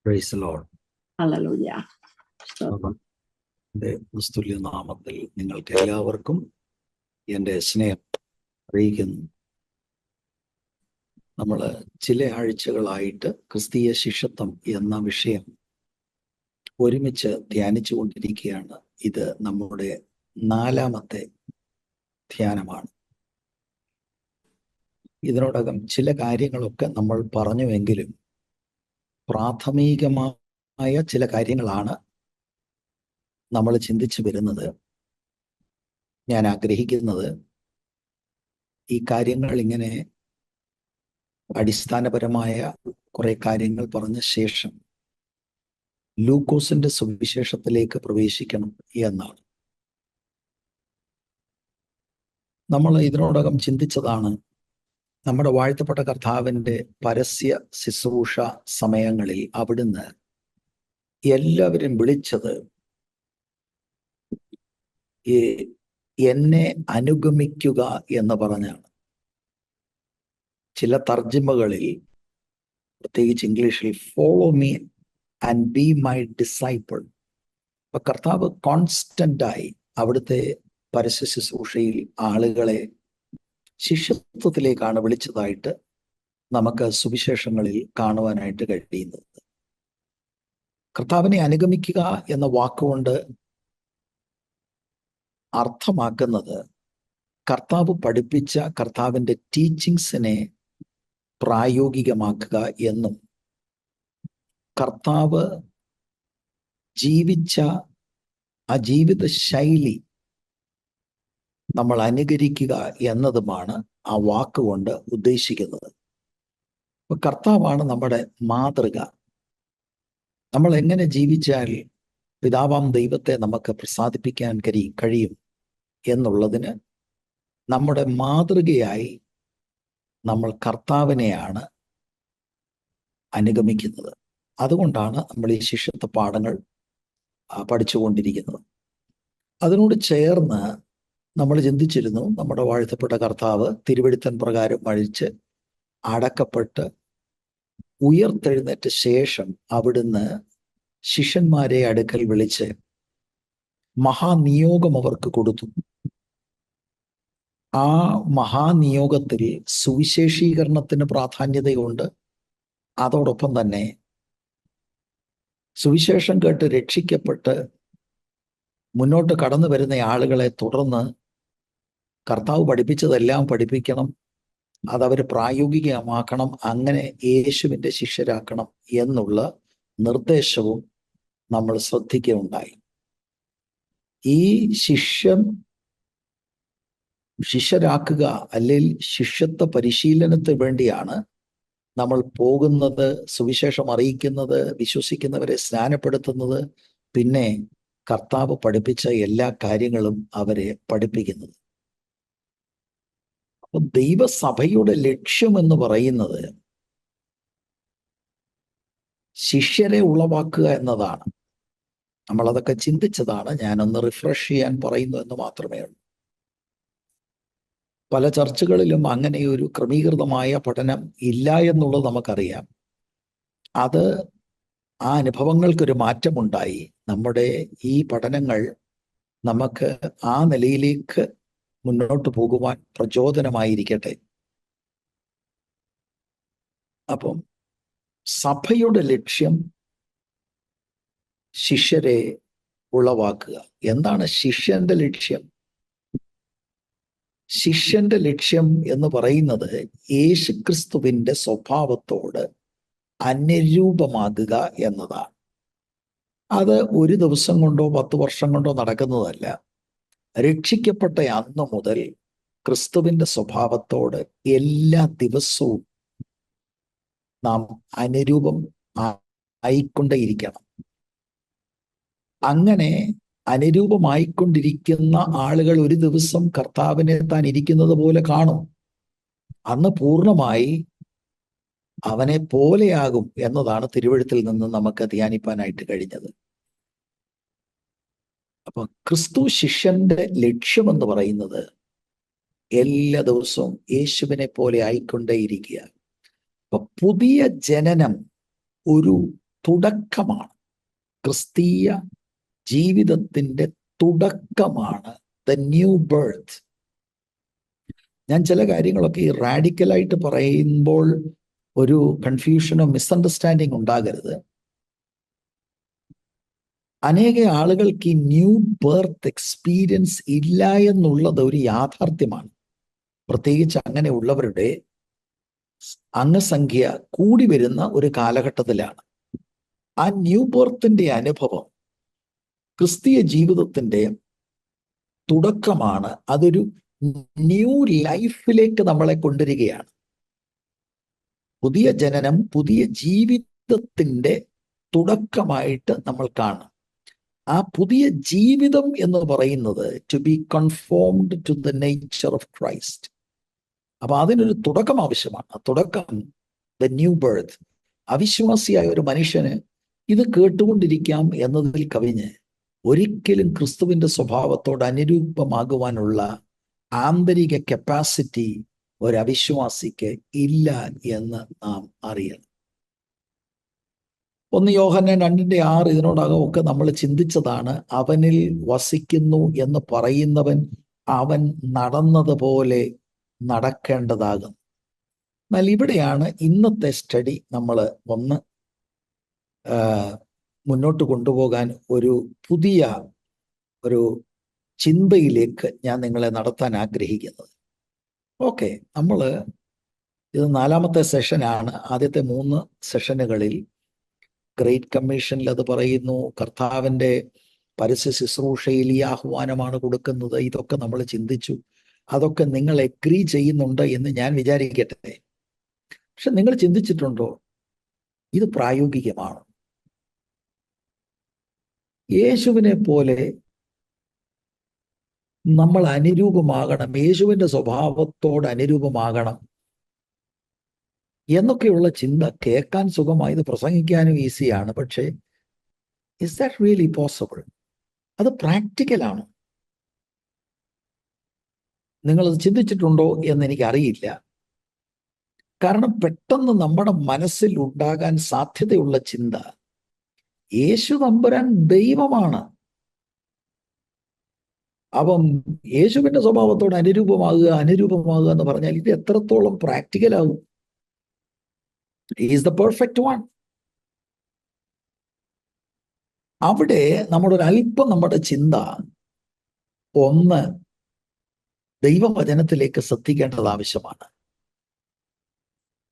Praise Lord. Hallelujah. എൻ്റെ ക്രിസ്തുല്യ നാമത്തിൽ നിങ്ങൾക്ക് എല്ലാവർക്കും എൻ്റെ സ്നേഹം അറിയിക്കുന്നു. നമ്മൾ ചില ആഴ്ചകളായിട്ട് ക്രിസ്തീയ ശിഷ്യത്വം എന്ന വിഷയം ഒരുമിച്ച് ധ്യാനിച്ചു കൊണ്ടിരിക്കുകയാണ്. ഇത് നമ്മുടെ 4ാമത്തെ ധ്യാനമാണ്. ഇതിനോടകം ചില കാര്യങ്ങളൊക്കെ നമ്മൾ പറഞ്ഞുവെങ്കിലും പ്രാഥമികമായ ചില കാര്യങ്ങളാണ് നമ്മൾ ചിന്തിച്ചു വരുന്നത്. ഞാൻ ആഗ്രഹിക്കുന്നത് ഈ കാര്യങ്ങൾ ഇങ്ങനെ അടിസ്ഥാനപരമായ കുറെ കാര്യങ്ങൾ പറഞ്ഞ ശേഷം ലൂക്കോസിന്റെ സുവിശേഷത്തിലേക്ക് പ്രവേശിക്കണം എന്നാണ്. നമ്മൾ ഇതിനോടകം ചിന്തിച്ചതാണ് നമ്മുടെ വാഴ്ത്തപ്പെട്ട കർത്താവിൻ്റെ പരസ്യ ശുശ്രൂഷ സമയങ്ങളിൽ അവിടുന്ന് എല്ലാവരും വിളിച്ചത് എന്നെ അനുഗമിക്കുക എന്ന് പറഞ്ഞാണ്. ചില തർജ്ജിമകളിൽ, പ്രത്യേകിച്ച് ഇംഗ്ലീഷിൽ, follow me and be my disciple. അപ്പൊ കർത്താവ് കോൺസ്റ്റന്റായി അവിടുത്തെ പരസ്യ ശുശ്രൂഷയിൽ ആളുകളെ ശിഷ്യത്വത്തിലേക്കാണ് വിളിച്ചതായിട്ട് നമുക്ക് സുവിശേഷങ്ങളിൽ കാണുവാനായിട്ട് കഴിയുന്നത്. കർത്താവിനെ അനുഗമിക്കുക എന്ന വാക്കുകൊണ്ട് അർത്ഥമാക്കുന്നത് കർത്താവ് പഠിപ്പിച്ച കർത്താവിൻ്റെ ടീച്ചിങ്സിനെ പ്രായോഗികമാക്കുക എന്നും കർത്താവ് ജീവിച്ച ആ ജീവിത ശൈലി നമ്മൾ അനുകരിക്കുക എന്നതുമാണ് ആ വാക്കുകൊണ്ട് ഉദ്ദേശിക്കുന്നത്. അപ്പൊ കർത്താവാണ് നമ്മുടെ മാതൃക. നമ്മൾ എങ്ങനെ ജീവിച്ചാൽ പിതാവാം ദൈവത്തെ നമുക്ക് പ്രസാദിപ്പിക്കാൻ കഴിയും എന്നുള്ളതിന് നമ്മുടെ മാതൃകയായി നമ്മൾ കർത്താവിനെയാണ് അനുഗമിക്കുന്നത്. അതുകൊണ്ടാണ് നമ്മൾ ഈ ശിഷ്യത്വ പാഠങ്ങൾ പഠിച്ചുകൊണ്ടിരിക്കുന്നത്. അതിനോട് ചേർന്ന് നമ്മൾ ചിന്തിച്ചിരുന്നു, നമ്മുടെ വാഴ്ത്തപ്പെട്ട കർത്താവ് തിരുവെഴുത്തൻ പ്രകാരം മരിച്ച് അടക്കപ്പെട്ട് ഉയർത്തെഴുന്നേറ്റ ശേഷം അവിടുന്ന് ശിഷ്യന്മാരെ അടുക്കൽ വിളിച്ച് മഹാനിയോഗം അവർക്ക് കൊടുത്തു. ആ മഹാനിയോഗത്തിൽ സുവിശേഷീകരണത്തിന് പ്രാധാന്യതയുണ്ട്. അതോടൊപ്പം തന്നെ സുവിശേഷം കേട്ട് രക്ഷിക്കപ്പെട്ട് മുന്നോട്ട് കടന്നു വരുന്ന ആളുകളെ തുടർന്ന് കർത്താവ് പഠിപ്പിച്ചതെല്ലാം പഠിപ്പിക്കണം, അതവർ പ്രായോഗികമാക്കണം, അങ്ങനെ യേശുവിൻ്റെ ശിഷ്യരാക്കണം എന്നുള്ള നിർദ്ദേശവും നമ്മൾ ശ്രദ്ധിക്കുകയുണ്ടായി. ഈ ശിഷ്യരാക്കുക അല്ലെങ്കിൽ ശിഷ്യത്വ പരിശീലനത്തിന് വേണ്ടിയാണ് നമ്മൾ പോകുന്നത്, സുവിശേഷം അറിയിക്കുന്നത്, വിശ്വസിക്കുന്നവരെ സ്നാനപ്പെടുത്തുന്നത്, പിന്നെ കർത്താവ് പഠിപ്പിച്ച എല്ലാ കാര്യങ്ങളും അവരെ പഠിപ്പിക്കുന്നത്. അപ്പൊ ദൈവസഭയുടെ ലക്ഷ്യം എന്ന് പറയുന്നത് ശിഷ്യരെ ഉളവാക്കുക എന്നതാണ്. നമ്മളതൊക്കെ ചിന്തിച്ചതാണ്. ഞാനൊന്ന് റിഫ്രഷ് ചെയ്യാൻ പറയുന്നു എന്ന് മാത്രമേ ഉള്ളൂ. പല ചർച്ചകളിലും അങ്ങനെ ഒരു ക്രമീകൃതമായ പഠനം ഇല്ല എന്നുള്ളത് നമുക്കറിയാം. അത് ആ അനുഭവങ്ങൾക്കൊരു മാറ്റമുണ്ടായി. നമ്മുടെ ഈ പഠനങ്ങൾ നമുക്ക് ആ നിലയിലേക്ക് മുന്നോട്ട് പോകുവാൻ പ്രചോദനമായിരിക്കട്ടെ. അപ്പം സഭയുടെ ലക്ഷ്യം ശിഷ്യരെ ഉളവാക്കുക. എന്താണ് ശിഷ്യന്റെ ലക്ഷ്യം? ശിഷ്യന്റെ ലക്ഷ്യം എന്ന് പറയുന്നത് യേശുക്രിസ്തുവിന്റെ സ്വഭാവത്തോട് അനുരൂപമാകുക എന്നതാണ്. അത് ഒരു ദിവസം കൊണ്ടോ 10 വർഷം കൊണ്ടോ നടക്കുന്നതല്ല. രക്ഷിക്കപ്പെട്ട അന്ന് മുതൽ ക്രിസ്തുവിന്റെ സ്വഭാവത്തോട് എല്ലാ ദിവസവും നാം അനുരൂപം ആയിക്കൊണ്ടേയിരിക്കണം. അങ്ങനെ അനുരൂപമായിക്കൊണ്ടിരിക്കുന്ന ആളുകൾ ഒരു ദിവസം കർത്താവിനെ താൻ ഇരിക്കുന്നത് പോലെ കാണും. അന്ന് പൂർണ്ണമായി അവനെ പോലെയാകും എന്നതാണ് തിരുവെഴുത്തിൽ നിന്ന് നമുക്ക് ധ്യാനിപ്പാനായിട്ട് കഴിഞ്ഞത്. അപ്പൊ ക്രിസ്തു ശിഷ്യന്റെ ലക്ഷ്യമെന്ന് പറയുന്നത് എല്ലാ ദിവസവും യേശുവിനെ പോലെ ആയിക്കൊണ്ടേയിരിക്കുക. അപ്പൊ പുതിയ ജനനം ഒരു തുടക്കമാണ്. ക്രിസ്തീയ ജീവിതത്തിന്റെ തുടക്കമാണ് ദ ന്യൂ ബർത്ത്. ഞാൻ ചില കാര്യങ്ങളൊക്കെ ഈ റാഡിക്കലായിട്ട് പറയുമ്പോൾ ഒരു കൺഫ്യൂഷനോ മിസ്അണ്ടർസ്റ്റാൻഡിങ് ഉണ്ടാകരുത്. അനേക ആളുകൾക്ക് ഈ ന്യൂ ബർത്ത് എക്സ്പീരിയൻസ് ഇല്ല എന്നുള്ളത് ഒരു യാഥാർത്ഥ്യമാണ്. പ്രത്യേകിച്ച് അങ്ങനെയുള്ളവരുടെ അംഗസംഖ്യ കൂടി വരുന്ന ഒരു കാലഘട്ടത്തിലാണ്. ആ ന്യൂ ബർത്തിന്റെ അനുഭവം ക്രിസ്തീയ ജീവിതത്തിന്റെ തുടക്കമാണ്. അതൊരു ന്യൂ ലൈഫിലേക്ക് നമ്മളെ കൊണ്ടുവരികയാണ്. പുതിയ ജനനം, പുതിയ ജീവിതത്തിന്റെ തുടക്കമായിട്ട് നമ്മൾ കാണും. ആ പുതിയ ജീവിതം എന്ന് പറയുന്നത് to be conformed to the nature of Christ. അപ്പൊ അതിനൊരു തുടക്കം ആവശ്യമാണ്. ആ തുടക്കം ദ ന്യൂ ബർത്ത്. അവിശ്വാസിയായ ഒരു മനുഷ്യന് ഇത് കേട്ടുകൊണ്ടിരിക്കാം എന്നതിൽ കവിഞ്ഞ് ഒരിക്കലും ക്രിസ്തുവിന്റെ സ്വഭാവത്തോട് അനുരൂപമാകുവാനുള്ള ആന്തരിക കപ്പാസിറ്റി ഒരു അവിശ്വാസിക്ക് ഇല്ല എന്ന് നാം അറിയണം. 1 യോഹന്നാൻ 2:6 ഇതിനോടകം ഒക്കെ നമ്മൾ ചിന്തിച്ചതാണ്. അവനിൽ വസിക്കുന്നു എന്ന് പറയുന്നവൻ അവൻ നടന്നതുപോലെ നടക്കേണ്ടതാകും. എന്നാൽ ഇവിടെയാണ് ഇന്നത്തെ സ്റ്റഡി നമ്മൾ ഒന്ന് മുന്നോട്ട് കൊണ്ടുപോകാൻ ഒരു പുതിയ ഒരു ചിന്തയിലേക്ക് ഞാൻ നിങ്ങളെ നടത്താൻ ആഗ്രഹിക്കുന്നത്. ഓക്കെ, നമ്മൾ ഇത് 4ാമത്തെ സെഷനാണ്. ആദ്യത്തെ 3 സെഷനുകളിൽ ഗ്രേറ്റ് കമ്മീഷനിൽ അത് പറയുന്നു, കർത്താവിൻ്റെ പരസ്യ ശുശ്രൂഷയിൽ ഈ ആഹ്വാനമാണ് കൊടുക്കുന്നത്. ഇതൊക്കെ നമ്മൾ ചിന്തിച്ചു. അതൊക്കെ നിങ്ങൾ എഗ്രി ചെയ്യുന്നുണ്ട് എന്ന് ഞാൻ വിചാരിക്കട്ടെ. പക്ഷെ നിങ്ങൾ ചിന്തിച്ചിട്ടുണ്ടോ ഇത് പ്രായോഗികമാണ്? യേശുവിനെ പോലെ നമ്മൾ അനുരൂപമാകണം, യേശുവിൻ്റെ സ്വഭാവത്തോട് അനുരൂപമാകണം എന്നൊക്കെയുള്ള ചിന്ത കേൾക്കാൻ സുഖമായി, ഇത് പ്രസംഗിക്കാനും ഈസിയാണ്. പക്ഷേ ഇസ് ദാറ്റ് റിയലി പോസിബിൾ? അത് പ്രാക്ടിക്കലാണ്. നിങ്ങളത് ചിന്തിച്ചിട്ടുണ്ടോ എന്ന് എനിക്കറിയില്ല. കാരണം പെട്ടെന്ന് നമ്മുടെ മനസ്സിൽ ഉണ്ടാകാൻ സാധ്യതയുള്ള ചിന്ത യേശു തമ്പുരാൻ ദൈവമാണ്, അപ്പം യേശുവിൻ്റെ സ്വഭാവത്തോട് അനുരൂപമാകുക എന്ന് പറഞ്ഞാൽ ഇത് എത്രത്തോളം പ്രാക്ടിക്കലാകും? Is the perfect one. അവിടെ നമ്മുടെ ചിന്ത ഒന്ന് ദൈവവചനത്തിലേക്ക് ശ്രദ്ധിക്കേണ്ടത് ആവശ്യമാണ്.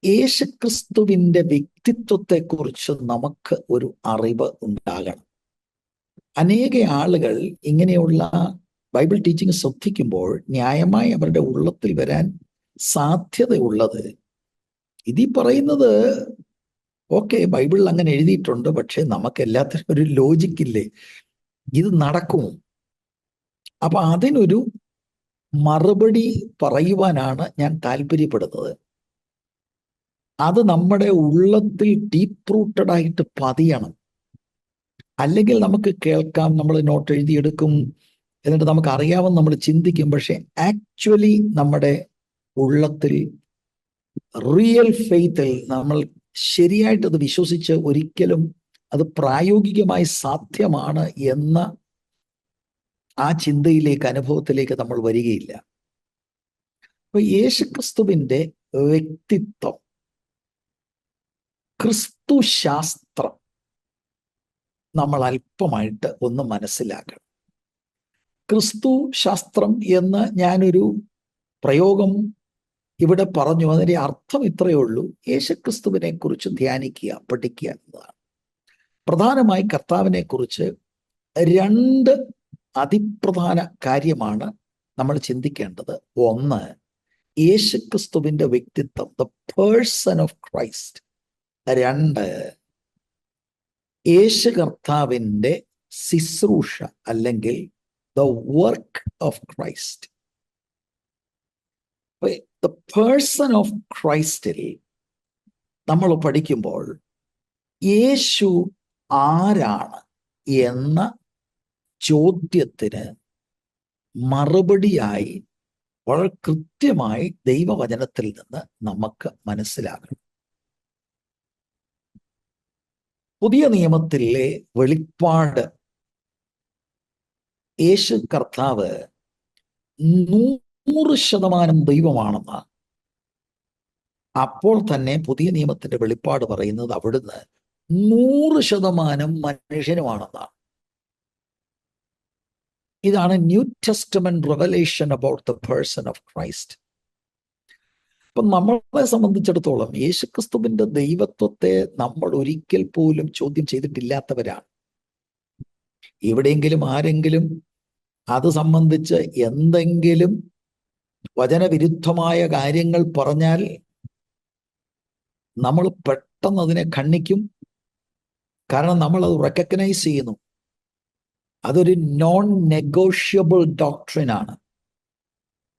യേശുക്രിസ്തുവിൻ്റെ വ്യക്തിത്വത്തെക്കുറിച്ച് നമുക്ക് ഒരു അറിവ് ഉണ്ടാകണം. അനേക ആളുകൾ ഇങ്ങനെയുള്ള ബൈബിൾ ടീച്ചിങ് ശ്രദ്ധിക്കുമ്പോൾ ന്യായമായി അവരുടെ ഉള്ളത്തിൽ വരാൻ സാധ്യതയുള്ളത്, ഇതീ പറയുന്നത് ഓക്കെ ബൈബിളിൽ അങ്ങനെ എഴുതിയിട്ടുണ്ട്, പക്ഷെ നമുക്ക് എല്ലാത്തിനും ഒരു ലോജിക്കില്ലേ, ഇത് നടക്കുമോ? അപ്പൊ അതിനൊരു മറുപടി പറയുവാനാണ് ഞാൻ താല്പര്യപ്പെടുന്നത്. അത് നമ്മുടെ ഉള്ളത്തിൽ ഡീപ്പ് റൂട്ടഡ് ആയിട്ട് പതിയണം. അല്ലെങ്കിൽ നമുക്ക് കേൾക്കാം, നമ്മൾ നോട്ട് എഴുതിയെടുക്കും, എന്നിട്ട് നമുക്ക് അറിയാമെന്ന് നമ്മൾ ചിന്തിക്കും. പക്ഷെ ആക്ച്വലി നമ്മുടെ ഉള്ളത്തിൽ റിയൽ ഫെയ്ത്തിൽ നമ്മൾ ശരിയായിട്ടത് വിശ്വസിച്ച് ഒരിക്കലും അത് പ്രായോഗികമായി സാധ്യമാണ് എന്ന ആ ചിന്തയിലേക്ക്, അനുഭവത്തിലേക്ക് നമ്മൾ വരികയില്ല. അപ്പൊ യേശുക്രിസ്തുവിൻ്റെ വ്യക്തിത്വം, ക്രിസ്തു ശാസ്ത്രം നമ്മൾ അല്പമായിട്ട് ഒന്ന് മനസ്സിലാക്കണം. ക്രിസ്തു ശാസ്ത്രം എന്ന് ഞാനൊരു പ്രയോഗം ഇവിടെ പറഞ്ഞു. അതിൻ്റെ അർത്ഥം ഇത്രയേ ഉള്ളൂ: യേശുക്രിസ്തുവിനെ കുറിച്ച് ധ്യാനിക്കുക, പഠിക്കുക എന്നതാണ്. പ്രധാനമായി കർത്താവിനെ കുറിച്ച് 2 അതിപ്രധാന കാര്യമാണ് നമ്മൾ ചിന്തിക്കേണ്ടത്. ഒന്ന്, യേശുക്രിസ്തുവിൻ്റെ വ്യക്തിത്വം, ദ പേഴ്സൺ ഓഫ് ക്രൈസ്റ്റ്. 2, യേശു കർത്താവിൻ്റെ ശുശ്രൂഷ അല്ലെങ്കിൽ the work of Christ. The person of ക്രൈസ്റ്റിൽ നമ്മൾ പഠിക്കുമ്പോൾ യേശു ആരാണ് എന്ന ചോദ്യത്തിന് മറുപടിയായി വളരെ കൃത്യമായി ദൈവവചനത്തിൽ നിന്ന് നമുക്ക് മനസ്സിലാക്കണം. പുതിയ നിയമത്തിലെ വെളിപ്പാട് യേശു കർത്താവ് 100% ദൈവമാണെന്ന് അപ്പോൾ തന്നെ പുതിയ നിയമത്തിന്റെ വെളിപ്പാട് പറയുന്നത് അവിടുന്ന് 100% മനുഷ്യനുമാണെന്നാണ്. ഇതാണ് new testament revelation about the person of Christ. അപ്പം നമ്മളെ സംബന്ധിച്ചിടത്തോളം യേശുക്രിസ്തുവിന്റെ ദൈവത്വത്തെ നമ്മൾ ഒരിക്കൽ പോലും ചോദ്യം ചെയ്തിട്ടില്ലാത്തവരാണ്. എവിടെയെങ്കിലും ആരെങ്കിലും അത് സംബന്ധിച്ച് എന്തെങ്കിലും വചനവിരുദ്ധമായ കാര്യങ്ങൾ പറഞ്ഞാൽ നമ്മൾ പെട്ടെന്ന് അതിനെ ഖണ്ഡിക്കും. കാരണം നമ്മൾ അത് റെക്കഗ്നൈസ് ചെയ്യുന്നു. അതൊരു നോൺ നെഗോഷ്യബിൾ ഡോക്ട്രിനാണ്.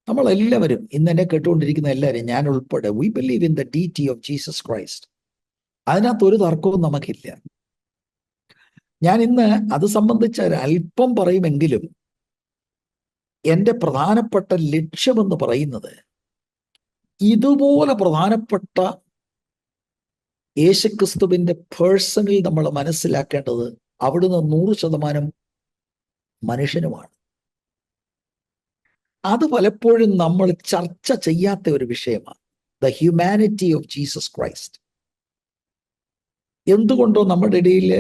നമ്മളെല്ലാവരും ഇന്നെന്നെ കേട്ടുകൊണ്ടിരിക്കുന്ന എല്ലാവരും, ഞാൻ ഉൾപ്പെടെ, we believe in the deity of Jesus Christ. അതിനകത്ത് ഒരു തർക്കവും നമുക്കില്ല. ഞാൻ ഇന്ന് അത് സംബന്ധിച്ച് ഒരല്പം പറയുമെങ്കിലും എൻ്റെ പ്രധാനപ്പെട്ട ലക്ഷ്യമെന്ന് പറയുന്നത് ഇതുപോലെ പ്രധാനപ്പെട്ട യേശുക്രിസ്തുവിന്റെ പേഴ്സണിൽ നമ്മൾ മനസ്സിലാക്കേണ്ടത് അവിടുന്ന് 100% മനുഷ്യനുമാണ്. അത് പലപ്പോഴും നമ്മൾ ചർച്ച ചെയ്യാത്ത ഒരു വിഷയമാണ്, the humanity of Jesus Christ. എന്തുകൊണ്ടോ നമ്മുടെ ഇടയിൽ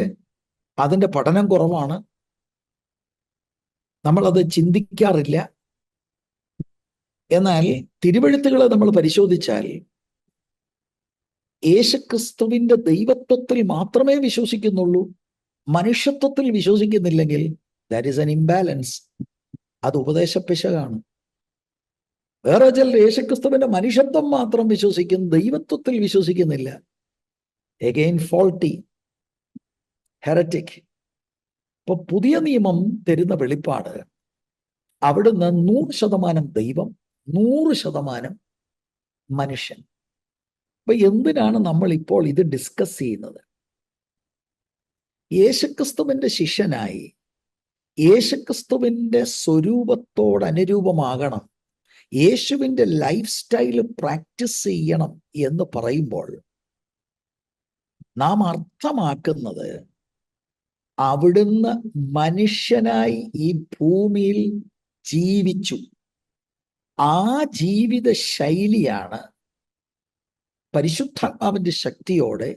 അതിൻ്റെ പഠനം കുറവാണ്, നമ്മളത് ചിന്തിക്കാറില്ല. എന്നാൽ തിരുവെഴുത്തുകളെ നമ്മൾ പരിശോധിച്ചാൽ യേശുക്രിസ്തുവിന്റെ ദൈവത്വത്തിൽ മാത്രമേ വിശ്വസിക്കുന്നുള്ളൂ, മനുഷ്യത്വത്തിൽ വിശ്വസിക്കുന്നില്ലെങ്കിൽ ദാറ്റ് ഈസ് ആൻ ഇംബാലൻസ്. അത് ഉപദേശപ്പിശകാണ്. വേറെ ചിലർ യേശുക്രിസ്തുവിന്റെ മനുഷ്യത്വം മാത്രം വിശ്വസിക്കും, ദൈവത്വത്തിൽ വിശ്വസിക്കുന്നില്ല. Again faulty, heretic. ഇപ്പൊ പുതിയ നിയമം തരുന്ന വെളിപ്പാട് അവിടുന്ന് 100% ദൈവം, 100% മനുഷ്യൻ. അപ്പൊ എന്തിനാണ് നമ്മൾ ഇപ്പോൾ ഇത് ഡിസ്കസ് ചെയ്യുന്നത്? യേശുക്രിസ്തുവിന്റെ ശിഷ്യനായി യേശുക്രിസ്തുവിന്റെ സ്വരൂപത്തോടനുരൂപമാകണം, യേശുവിന്റെ ലൈഫ് സ്റ്റൈല് പ്രാക്ടീസ് ചെയ്യണം എന്ന് പറയുമ്പോൾ നാം അർത്ഥമാക്കുന്നത് അവിടുന്ന് മനുഷ്യനായി ഈ ഭൂമിയിൽ ജീവിച്ചു. ആ ജീവിത ശൈലിയാണ് പരിശുദ്ധാത്മാവിന്റെ ശക്തിയോടെ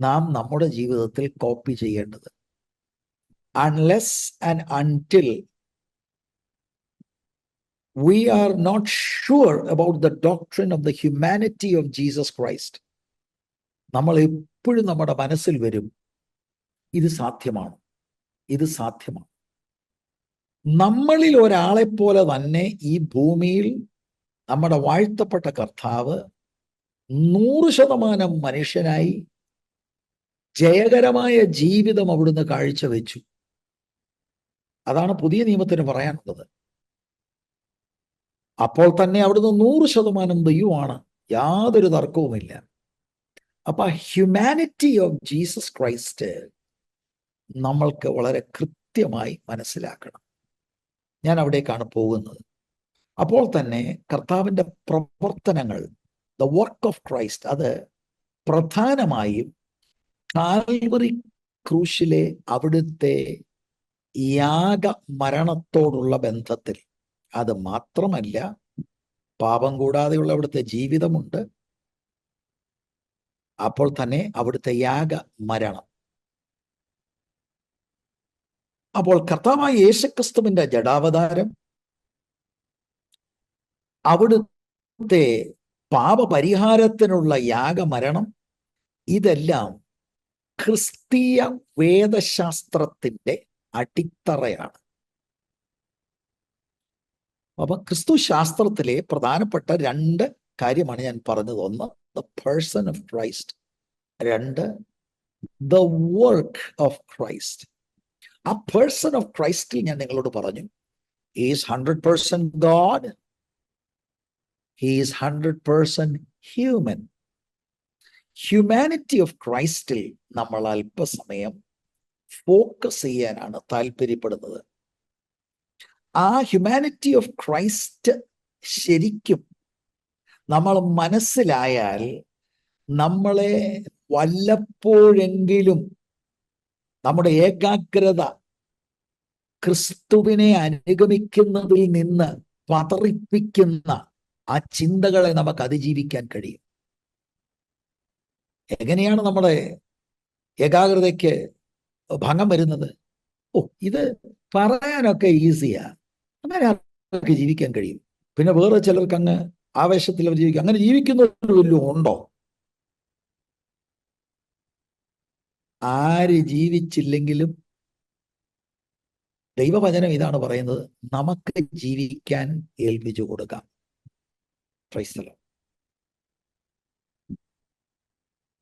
നാം നമ്മുടെ ജീവിതത്തിൽ കോപ്പി ചെയ്യേണ്ടത്. Unless and until we are not sure about the doctrine of the humanity of Jesus Christ, നമ്മൾ എപ്പോഴും നമ്മുടെ മനസ്സിൽ വരും, ഇത് സാധ്യമാണ്, ഇത് സാധ്യമാണ്. നമ്മളിൽ ഒരാളെ പോലെ തന്നെ ഈ ഭൂമിയിൽ നമ്മുടെ വാഴ്ത്തപ്പെട്ട കർത്താവ് 100% മനുഷ്യനായി ജയകരമായ ജീവിതം അവിടുന്ന് കാഴ്ചവെച്ചു. അതാണ് പുതിയ നിയമത്തിന് പറയാനുള്ളത്. അപ്പോൾ തന്നെ അവിടുന്ന് 100% ദൈവമാണ്, യാതൊരു തർക്കവുമില്ല. അപ്പൊ ഹ്യൂമാനിറ്റി ഓഫ് ജീസസ് ക്രൈസ്റ്റ് നമ്മൾക്ക് വളരെ കൃത്യമായി മനസ്സിലാക്കണം. ഞാൻ അവിടേക്കാണ് പോകുന്നത്. അപ്പോൾ തന്നെ കർത്താവിൻ്റെ പ്രവർത്തനങ്ങൾ, ദ വർക്ക് ഓഫ് ക്രൈസ്റ്റ്, അത് പ്രധാനമായും കാൽവറി ക്രൂശിലെ അവിടുത്തെ യാഗ മരണത്തോടുള്ള ബന്ധത്തിൽ. അത് മാത്രമല്ല, പാപം കൂടാതെയുള്ള അവിടുത്തെ ജീവിതമുണ്ട്, അപ്പോൾ തന്നെ അവിടുത്തെ യാഗ മരണം. അപ്പോൾ കർത്താവായ യേശുക്രിസ്തുവിന്റെ ജഡാവതാരം, അവിടുത്തെ പാപപരിഹാരത്തിനുള്ള യാഗമരണം, ഇതെല്ലാം ക്രിസ്തീയ വേദശാസ്ത്രത്തിന്റെ അടിത്തറയാണ്. അപ്പൊ ക്രിസ്തു ശാസ്ത്രത്തിലെ പ്രധാനപ്പെട്ട 2 കാര്യമാണ് ഞാൻ പറഞ്ഞത്. ഒന്ന്, the person of Christ. 2, the work of Christ. ആ പേഴ്സൺ ഓഫ് ക്രൈസ്റ്റിൽ ഞാൻ നിങ്ങളോട് പറഞ്ഞു, he is 100% God, he is 100% human. Humanity of ക്രൈസ്റ്റിൽ നമ്മൾ അല്പസമയം ഫോക്കസ് ചെയ്യാനാണ് താല്പര്യപ്പെടുന്നത്. ആ ഹ്യൂമാനിറ്റി ഓഫ് ക്രൈസ്റ്റ് ശരിക്കും നമ്മൾ മനസ്സിലായാൽ നമ്മളെ വല്ലപ്പോഴെങ്കിലും നമ്മുടെ ഏകാഗ്രത ക്രിസ്തുവിനെ അനുഗമിക്കുന്നതിൽ നിന്ന് പതറിപ്പിക്കുന്ന ആ ചിന്തകളെ നമുക്ക് അതിജീവിക്കാൻ കഴിയും. എങ്ങനെയാണ് നമ്മുടെ ഏകാഗ്രതയ്ക്ക് ഭംഗം വരുന്നത്? ഇത് പറയാനൊക്കെ ഈസിയാ, അങ്ങനെ ആർക്ക് ജീവിക്കാൻ കഴിയും? പിന്നെ വേറെ ചിലർക്ക് അങ്ങ് ആവേശത്തിൽ അവർ ജീവിക്കും. അങ്ങനെ ജീവിക്കുന്നവർ വല്ലതും ഉണ്ടോ? ആര് ജീവിച്ചില്ലെങ്കിലും ദൈവവചനം ഇതാണ് പറയുന്നത്, നമുക്ക് ജീവിക്കാൻ ഏൽപ്പിച്ചു കൊടുക്കാം. ക്രൈസ്തവ.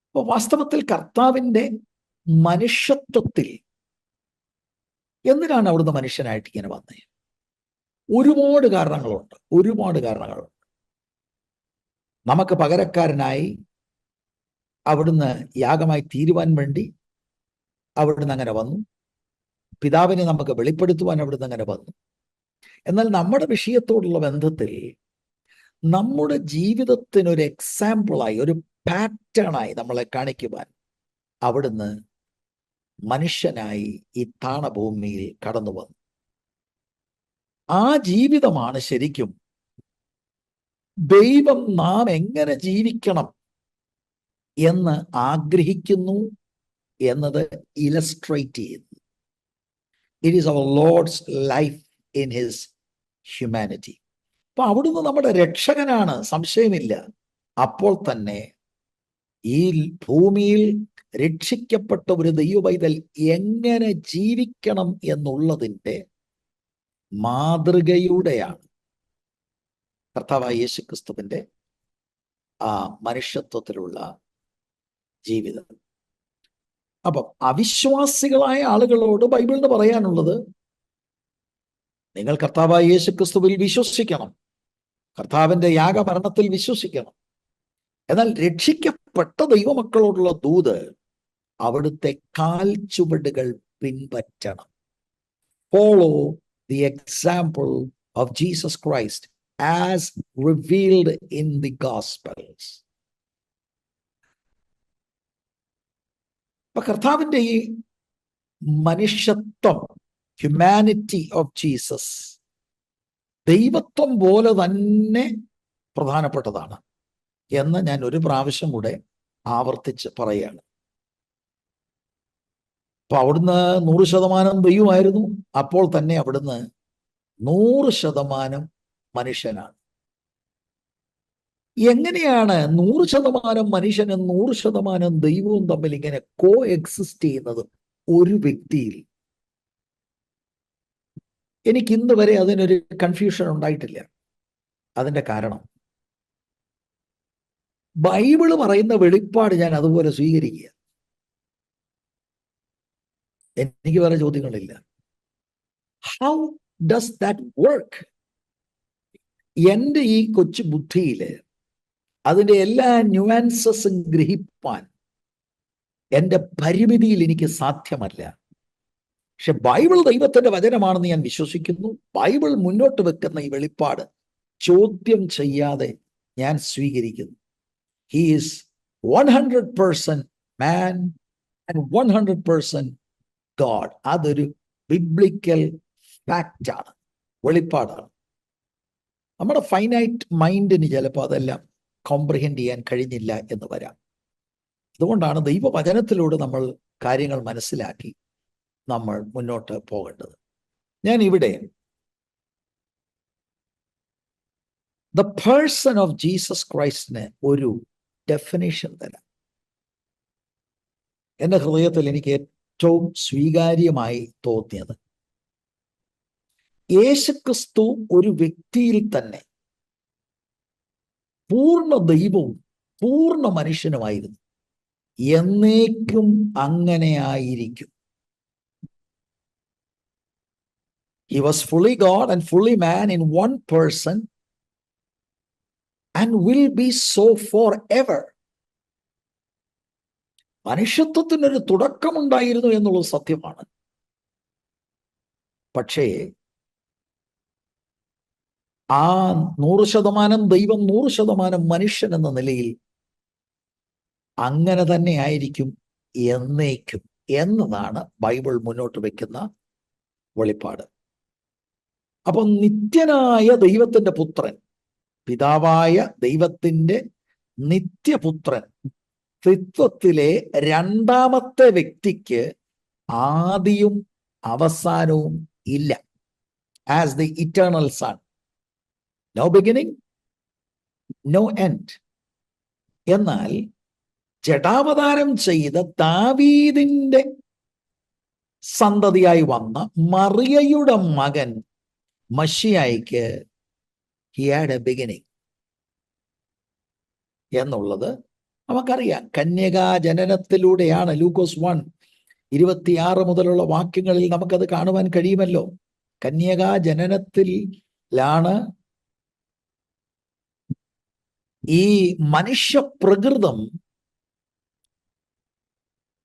അപ്പോൾ വാസ്തവത്തിൽ കർത്താവിൻ്റെ മനുഷ്യത്വത്തിൽ എന്തിനാണ് അവിടുന്ന് മനുഷ്യനായിട്ട് ഇങ്ങനെ വന്നത്? ഒരുപാട് കാരണങ്ങളുണ്ട്. നമുക്ക് പകരക്കാരനായി അവിടുന്ന് യാഗമായി തീരുവാൻ വേണ്ടി അവിടുന്ന് അങ്ങനെ വന്നു. പിതാവിനെ നമുക്ക് വെളിപ്പെടുത്തുവാൻ അവിടുന്ന് അങ്ങനെ വന്നു. എന്നാൽ നമ്മുടെ വിഷയത്തോടുള്ള ബന്ധത്തിൽ നമ്മുടെ ജീവിതത്തിനൊരു എക്സാമ്പിളായി, ഒരു പാറ്റേണായി നമ്മളെ കാണിക്കുവാൻ അവിടുന്ന് മനുഷ്യനായി ഈ താണഭൂമിയിൽ കടന്നു വന്നു. ആ ജീവിതമാണ് ശരിക്കും ദൈവം നാം എങ്ങനെ ജീവിക്കണം എന്ന് ആഗ്രഹിക്കുന്നു എന്നത് ഇലസ്ട്രേറ്റ് ചെയ്യുന്നു. It is our Lord's life in his humanity. അപ്പൊ അവിടുന്ന് നമ്മുടെ രക്ഷകനാണ്, സംശയമില്ല. അപ്പോൾ തന്നെ ഈ ഭൂമിയിൽ രക്ഷിക്കപ്പെട്ട ഒരു ദൈവപൈതൽ എങ്ങനെ ജീവിക്കണം എന്നുള്ളതിൻ്റെ മാതൃകയുടെയാണ് കർത്താവായ യേശുക്രിസ്തുവിന്റെ ആ മനുഷ്യത്വത്തിലുള്ള ജീവിതം. അപ്പം അവിശ്വാസികളായ ആളുകളോട് ബൈബിളിന് പറയാനുള്ളത്, നിങ്ങൾ കർത്താവായ യേശുക്രിസ്തുവിൽ വിശ്വസിക്കണം, കർത്താവിന്റെ യാഗമരണത്തിൽ വിശ്വസിക്കണം. എന്നാൽ രക്ഷിക്കപ്പെട്ട ദൈവമക്കളോടുള്ള ദൂത് അവിടുത്തെ കാൽച്ചുവടുകൾ പിൻപറ്റണം. Follow the example of Jesus Christ as revealed in the gospels. അപ്പൊ കർത്താവിന്റെ ഈ മനുഷ്യത്വം, ഹ്യൂമാനിറ്റി ഓഫ് ജീസസ്, ദൈവത്വം പോലെ തന്നെ പ്രധാനപ്പെട്ടതാണ് എന്ന് ഞാൻ ഒരു പ്രാവശ്യം കൂടെ ആവർത്തിച്ച് പറയുകയാണ്. അപ്പൊ അവിടുന്ന് 100% ദൈവമായിരുന്നു, അപ്പോൾ തന്നെ അവിടുന്ന് 100% മനുഷ്യനാണ്. എങ്ങനെയാണ് 100% മനുഷ്യനും 100% ദൈവവും തമ്മിൽ ഇങ്ങനെ കോ എക്സിസ്റ്റ് ചെയ്യുന്നത് ഒരു വ്യക്തിയിൽ? എനിക്ക് ഇന്ന് വരെ അതിനൊരു കൺഫ്യൂഷൻ ഉണ്ടായിട്ടില്ല. അതിന്റെ കാരണം ബൈബിള് പറയുന്ന വെളിപ്പാട് ഞാൻ അതുപോലെ സ്വീകരിക്കുക. എനിക്ക് വേറെ ചോദ്യങ്ങളില്ല. How does that work? എൻ്റെ ഈ കൊച്ചു ബുദ്ധിയില് അതിൻ്റെ എല്ലാ ന്യൂആൻസസും ഗ്രഹിപ്പാൻ എൻ്റെ പരിമിതിയിൽ എനിക്ക് സാധ്യമല്ല. പക്ഷെ ബൈബിൾ ദൈവത്തിന്റെ വചനമാണെന്ന് ഞാൻ വിശ്വസിക്കുന്നു. ബൈബിൾ മുന്നോട്ട് വെക്കുന്ന ഈ വെളിപ്പാട് ചോദ്യം ചെയ്യാതെ ഞാൻ സ്വീകരിക്കുന്നു. He is 100% man and 100% God. അതൊരു ബിബ്ലിക്കൽ ഫാക്റ്റാണ്, വെളിപ്പാടാണ്. നമ്മുടെ ഫൈനൈറ്റ് മൈൻഡിന് ചിലപ്പോൾ അതെല്ലാം കോംപ്രിഹെൻഡ് ചെയ്യാൻ കഴിഞ്ഞില്ല എന്ന് വരാം. അതുകൊണ്ടാണ് ദൈവവചനത്തിലൂടെ നമ്മൾ കാര്യങ്ങൾ മനസ്സിലാക്കി നമ്മൾ മുന്നോട്ട് പോകേണ്ടത്. ഞാൻ ഇവിടെ ദ പേഴ്സൺ ഓഫ് ജീസസ് ക്രൈസ്റ്റിന് ഒരു ഡെഫിനേഷൻ തരാം. എൻ്റെ ഹൃദയത്തിൽ എനിക്ക് ഏറ്റവും സ്വീകാര്യമായി തോന്നിയത്, യേശുക്രിസ്തു ഒരു വ്യക്തിയിൽ തന്നെ പൂർണ്ണ ദൈവവും പൂർണ്ണ മനുഷ്യനുമായിരുന്നു, എന്നേക്കും അങ്ങനെ ആയിരിക്കും. He was fully God and fully man in one person and will be so forever. മനുഷ്യത്വത്തിനൊരു തുടക്കമുണ്ടായിരുന്നു എന്നുള്ളത് സത്യമാണ്. പക്ഷേ ആ 100% ദൈവം 100% മനുഷ്യൻ എന്ന നിലയിൽ അങ്ങനെ തന്നെ ആയിരിക്കും എന്നേക്കും. എന്നതാണ് ബൈബിൾ മുന്നോട്ട് വെക്കുന്ന വെളിപ്പാട്. അപ്പൊ നിത്യനായ ദൈവത്തിന്റെ പുത്രൻ, പിതാവായ ദൈവത്തിന്റെ നിത്യപുത്രൻ, ത്രിത്വത്തിലെ രണ്ടാമത്തെ വ്യക്തിക്ക് ആദിയും അവസാനവും ഇല്ല. As the eternal son, no beginning, no end. എന്നാൽ ജഡാവതാരം ചെയ്ത ദാവീദിന്റെ സന്തതിയായി വന്ന മറിയയുടെ മകൻ മശിയായിക്ക് he had a beginning എന്നുള്ളത് നമുക്കറിയാം. കന്യകാ ജനനത്തിലൂടെയാണ്. ലൂക്കോസ് 1:26 മുതലുള്ള വാക്യങ്ങളിൽ നമുക്കത് കാണുവാൻ കഴിയുമല്ലോ. കന്യകാ ജനനത്തിലാണ് ഈ മനുഷ്യ പ്രകൃതം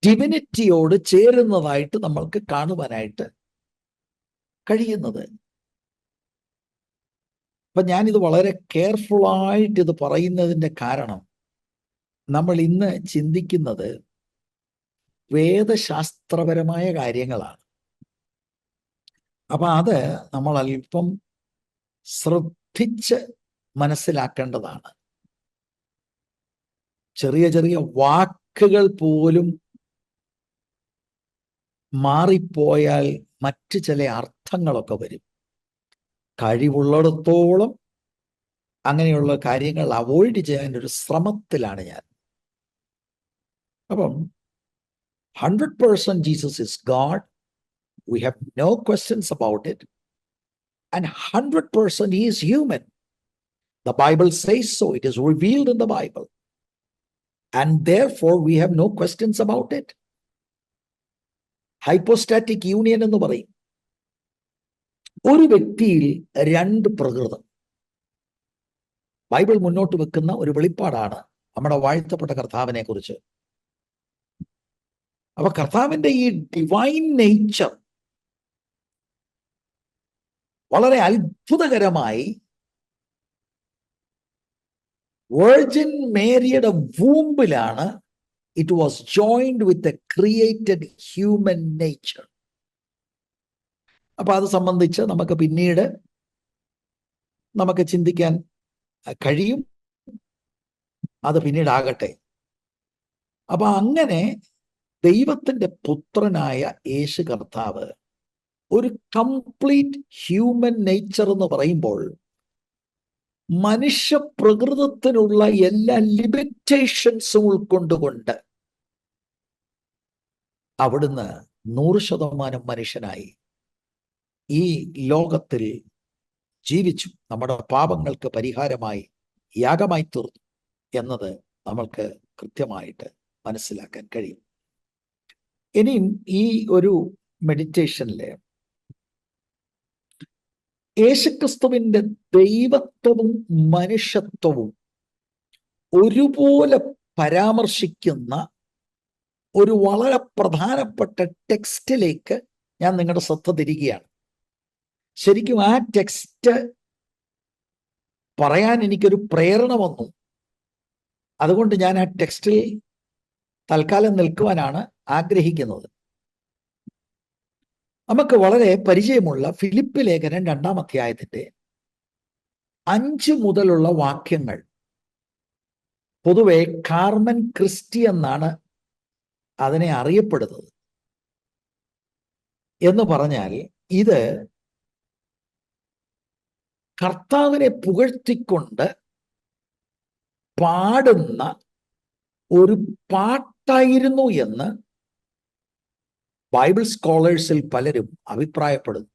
ഡിവിനിറ്റിയോട് ചേരുന്നതായിട്ട് നമ്മൾക്ക് കാണുവാനായിട്ട് കഴിയുന്നത്. അപ്പൊ ഞാനിത് വളരെ കെയർഫുള്ളായിട്ട് ഇത് പറയുന്നതിൻ്റെ കാരണം, നമ്മൾ ഇന്ന് ചിന്തിക്കുന്നത് വേദശാസ്ത്രപരമായ കാര്യങ്ങളാണ്. അപ്പൊ അത് നമ്മൾ അല്പം ശ്രദ്ധിച്ച് മനസ്സിലാക്കേണ്ടതാണ്. ചെറിയ ചെറിയ വാക്കുകൾ പോലും മാറിപ്പോയാൽ മറ്റ് ചില അർത്ഥങ്ങളൊക്കെ വരും. കഴിവുള്ളിടത്തോളം അങ്ങനെയുള്ള കാര്യങ്ങൾ അവോയ്ഡ് ചെയ്യാൻ ഒരു ശ്രമത്തിലാണ് ഞാൻ. അപ്പം 100% Jesus is God. We have no questions about it. And 100% he is human. The Bible says so. It is revealed in the Bible. And therefore we have no questions about it. Hypostatic union എന്ന് പറയും. ഒരു വ്യക്തിയിൽ രണ്ട് പ്രകൃതം Bible മുന്നോട്ട് വെക്കുന്ന ഒരു വെളിപ്പാടാണ് നമ്മുടെ വാഴ്ത്തപ്പെട്ട കർത്താവിനെ കുറിച്ച്. അപ്പൊ കർത്താവിന്റെ ഈ ഡിവൈൻ നേച്ചർ വളരെ അത്ഭുതകരമായി വെർജിൻ മേരിയുടെ വൂമ്പിലാണ് it was joined with the created human nature. അപ്പൊ അത് സംബന്ധിച്ച് നമുക്ക് പിന്നീട് നമുക്ക് ചിന്തിക്കാൻ കഴിയും. അത് പിന്നീടാകട്ടെ. അപ്പൊ അങ്ങനെ ദൈവത്തിന്റെ പുത്രനായ യേശു കർത്താവ് ഒരു കംപ്ലീറ്റ് ഹ്യൂമൻ നേച്ചർ എന്ന് പറയുമ്പോൾ മനുഷ്യ പ്രകൃതത്തിനുള്ള എല്ലാ ലിമിറ്റേഷൻസും ഉൾക്കൊണ്ടുകൊണ്ട് അവിടുന്ന് 100% മനുഷ്യനായി ഈ ലോകത്തിൽ ജീവിച്ചു. നമ്മുടെ പാപങ്ങൾക്ക് പരിഹാരമായി യാഗമായി തീർന്നു എന്നത് നമ്മൾക്ക് കൃത്യമായിട്ട് മനസ്സിലാക്കാൻ കഴിയും. ഇനിയും ഈ ഒരു മെഡിറ്റേഷനില് യേശുക്രിസ്തുവിന്റെ ദൈവത്വവും മനുഷ്യത്വവും ഒരുപോലെ പരാമർശിക്കുന്ന ഒരു വളരെ പ്രധാനപ്പെട്ട ടെക്സ്റ്റിലേക്ക് ഞാൻ നിങ്ങളുടെ ശ്രദ്ധ തിരിക്കുകയാണ്. ശരിക്കും ആ ടെക്സ്റ്റ് പറയാൻ എനിക്കൊരു പ്രേരണ വന്നു. അതുകൊണ്ട് ഞാൻ ആ ടെക്സ്റ്റിൽ തൽക്കാലം നിൽക്കുവാനാണ് ആഗ്രഹിക്കുന്നത്. നമുക്ക് വളരെ പരിചയമുള്ള ഫിലിപ്പ് ലേഖനം 2-ാം അധ്യായത്തിന്റെ 5 മുതലുള്ള വാക്യങ്ങൾ പൊതുവെ കാർമൻ ക്രിസ്റ്റി എന്നാണ് അതിനെ അറിയപ്പെടുന്നത്. എന്ന് പറഞ്ഞാൽ ഇത് കർത്താവിനെ പുകഴ്ത്തിക്കൊണ്ട് പാടുന്ന ഒരു പാട്ടായിരുന്നു എന്ന് ബൈബിൾ സ്കോളേഴ്സിൽ പലരും അഭിപ്രായപ്പെടുന്നു.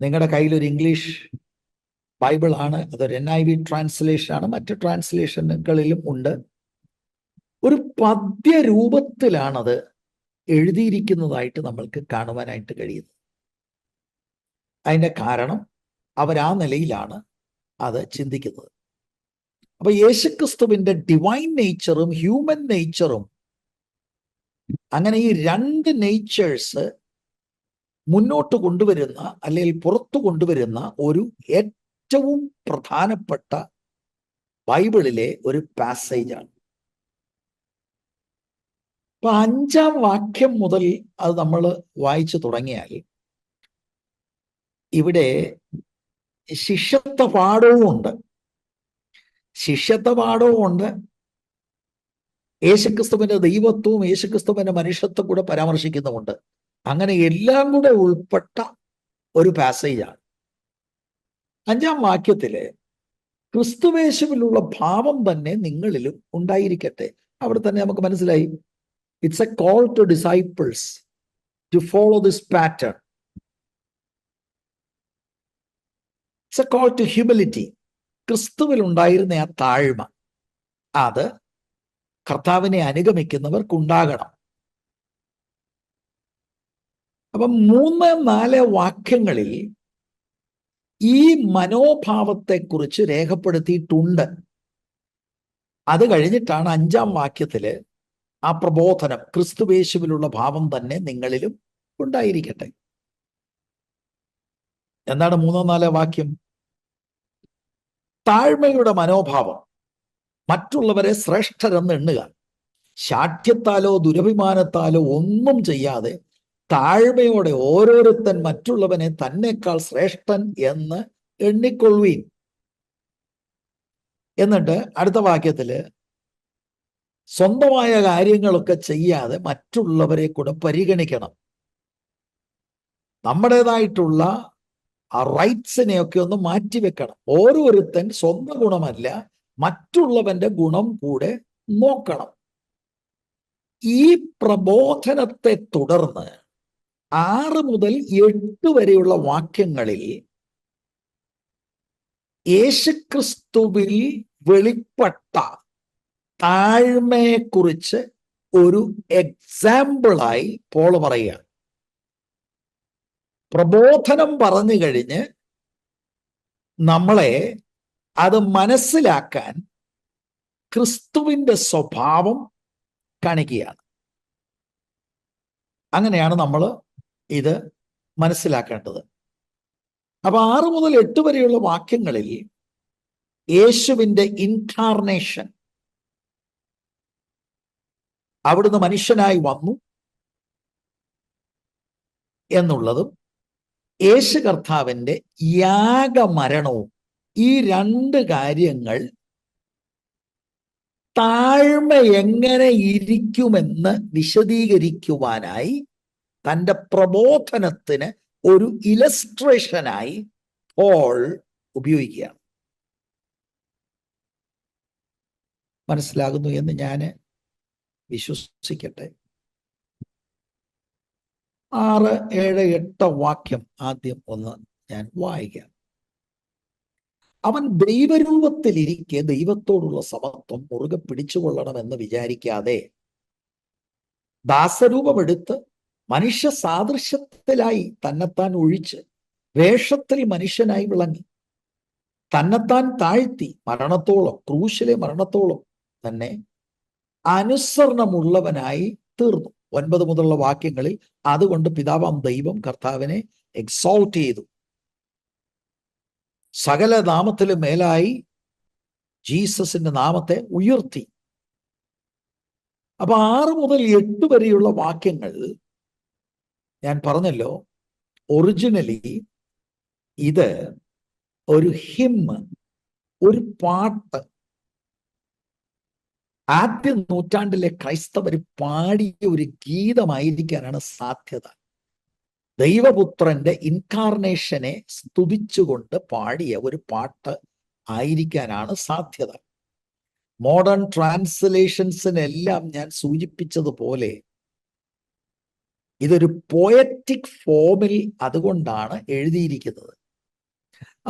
നിങ്ങളുടെ കയ്യിലൊരു ഇംഗ്ലീഷ് ബൈബിൾ ആണ്, അതൊരു NIV ട്രാൻസ്ലേഷൻ ആണ്, മറ്റ് ട്രാൻസ്ലേഷനുകളിലും ഉണ്ട്. ഒരു പദ്യരൂപത്തിലാണത് എഴുതിയിരിക്കുന്നതായിട്ട് നമ്മൾക്ക് കാണുവാനായിട്ട് കഴിയുന്നത്. അതിൻ്റെ കാരണം അവരാ നിലയിലാണ് അത് ചിന്തിക്കുന്നത്. അപ്പൊ യേശുക്രിസ്തുവിന്റെ ഡിവൈൻ നേച്ചറും ഹ്യൂമൻ നേച്ചറും, അങ്ങനെ ഈ രണ്ട് നേച്ചേഴ്സ് മുന്നോട്ട് കൊണ്ടുവരുന്ന അല്ലെങ്കിൽ പുറത്തു കൊണ്ടുവരുന്ന ഒരു ഏറ്റവും പ്രധാനപ്പെട്ട ബൈബിളിലെ ഒരു പാസേജാണ്. അപ്പൊ 5-ാം വാക്യം മുതൽ അത് നമ്മൾ വായിച്ചു തുടങ്ങിയാൽ ഇവിടെ ശിഷ്യത്വ പാഠവും ഉണ്ട്. ശിഷ്യത്വ പാഠവും ഉണ്ട്. യേശുക്രിസ്തുവിന്റെ ദൈവത്വവും യേശുക്രിസ്തുവിന്റെ മനുഷ്യത്വം കൂടെ പരാമർശിക്കുന്നുമുണ്ട്. അങ്ങനെ എല്ലാം കൂടെ ഉൾപ്പെട്ട ഒരു പാസേജാണ്. 5-ാം വാക്യത്തില് ക്രിസ്തുവേശുവിലുള്ള ഭാവം തന്നെ നിങ്ങളിലും ഉണ്ടായിരിക്കട്ടെ. അവിടെ തന്നെ നമുക്ക് മനസ്സിലായി, it's a call to disciples to follow this pattern. It's a call to humility. ക്രിസ്തുവിൽ ഉണ്ടായിരുന്ന ആ താഴ്മ അത് കർത്താവിനെ അനുഗമിക്കുന്നവർക്കുണ്ടാകണം. അപ്പം 3-4 വാക്യങ്ങളിൽ ഈ മനോഭാവത്തെക്കുറിച്ച് രേഖപ്പെടുത്തിയിട്ടുണ്ട്. അത് കഴിഞ്ഞിട്ടാണ് 5-ാം വാക്യത്തില് ആ പ്രബോധനം, ക്രിസ്തുവേശുവിലുള്ള ഭാവം തന്നെ നിങ്ങളിലും ഉണ്ടായിരിക്കട്ടെ. എന്താണ് 3-4 വാക്യം? താഴ്മയുടെ മനോഭാവം, മറ്റുള്ളവരെ ശ്രേഷ്ഠരെന്ന് എണ്ണുക, ശാഠ്യത്താലോ ദുരഭിമാനത്താലോ ഒന്നും ചെയ്യാതെ താഴ്മയോടെ ഓരോരുത്തൻ മറ്റുള്ളവനെ തന്നെക്കാൾ ശ്രേഷ്ഠൻ എന്ന് എണ്ണിക്കൊള്ളുവീൻ. എന്നിട്ട് അടുത്ത വാക്യത്തില് സ്വന്തമായ കാര്യങ്ങളൊക്കെ ചെയ്യാതെ മറ്റുള്ളവരെ കൂടെ പരിഗണിക്കണം. നമ്മുടേതായിട്ടുള്ള ആ റൈറ്റ്സിനെയൊക്കെ ഒന്ന് മാറ്റിവെക്കണം. ഓരോരുത്തൻ സ്വന്തം ഗുണമല്ല, മറ്റുള്ളവന്റെ ഗുണം കൂടെ നോക്കണം. ഈ പ്രബോധനത്തെ തുടർന്ന് 6 മുതൽ 8 വരെയുള്ള വാക്യങ്ങളിൽ യേശുക്രിസ്തുവിൽ വെളിപ്പെട്ട താഴ്മയെക്കുറിച്ച് ഒരു എക്സാമ്പിളായി പോൾ പറയുക. പ്രബോധനം പറഞ്ഞു കഴിഞ്ഞ് നമ്മളെ അത് മനസ്സിലാക്കാൻ ക്രിസ്തുവിന്റെ സ്വഭാവം കാണിക്കുകയാണ്. അങ്ങനെയാണ് നമ്മൾ ഇത് മനസ്സിലാക്കേണ്ടത്. അപ്പൊ 6 മുതൽ 8 വരെയുള്ള വാക്യങ്ങളിൽ യേശുവിന്റെ ഇൻകാർണേഷൻ, അവിടുന്ന് മനുഷ്യനായി വന്നു എന്നുള്ളതും യേശു കർത്താവിന്റെ യാഗമരണവും, ഈ 2 കാര്യങ്ങൾ താഴ്മ എങ്ങനെ ഇരിക്കുമെന്ന് വിശദീകരിക്കുവാനായി തൻ്റെ പ്രബോധനത്തിന് ഒരു ഇലസ്ട്രേഷനായി പോൾ ഉപയോഗിക്കുകയാണ്. മനസ്സിലാകുന്നു എന്ന് ഞാൻ വിശ്വസിക്കട്ടെ. 6, 7, 8 വാക്യം ആദ്യം ഒന്ന് ഞാൻ വായിക്കാം. അവൻ ദൈവരൂപത്തിലിരിക്കെ ദൈവത്തോടുള്ള സമത്വം മുറുകെ പിടിച്ചുകൊള്ളണമെന്ന് വിചാരിക്കാതെ ദാസരൂപമെടുത്ത് മനുഷ്യ സാദൃശ്യത്തിലായി തന്നെത്താൻ ഒഴിച്ച് വേഷത്തിൽ മനുഷ്യനായി വിളങ്ങി. തന്നെത്താൻ താഴ്ത്തി മരണത്തോളം, ക്രൂശിലെ മരണത്തോളം തന്നെ അനുസരണമുള്ളവനായി തീർന്നു. 9 മുതലുള്ള വാക്യങ്ങളിൽ അതുകൊണ്ട് പിതാവാം ദൈവം കർത്താവിനെ എക്സോൾട്ട് ചെയ്തു, സകല നാമത്തിലും മേലായി ജീസസിന്റെ നാമത്തെ ഉയർത്തി. അപ്പൊ 6 മുതൽ 8 വരെയുള്ള വാക്യങ്ങൾ ഞാൻ പറഞ്ഞല്ലോ, ഒറിജിനലി ഇത് ഒരു ഹിമ്മ്, ഒരു പാട്ട്, ആദ്യ നൂറ്റാണ്ടിലെ ക്രൈസ്തവർ പാടിയ ഒരു ഗീതമായിരിക്കാനാണ് സാധ്യത. ദൈവപുത്രന്റെ ഇൻകാർണേഷനെ സ്തുതിച്ചുകൊണ്ട് പാടിയ ഒരു പാട്ട് ആയിരിക്കാനാണ് സാധ്യത. മോഡേൺ ട്രാൻസ്ലേഷൻസിനെല്ലാം ഞാൻ സൂചിപ്പിച്ചതുപോലെ ഇതൊരു പോയറ്റിക് ഫോമിൽ അതുകൊണ്ടാണ് എഴുതിയിരിക്കുന്നത്.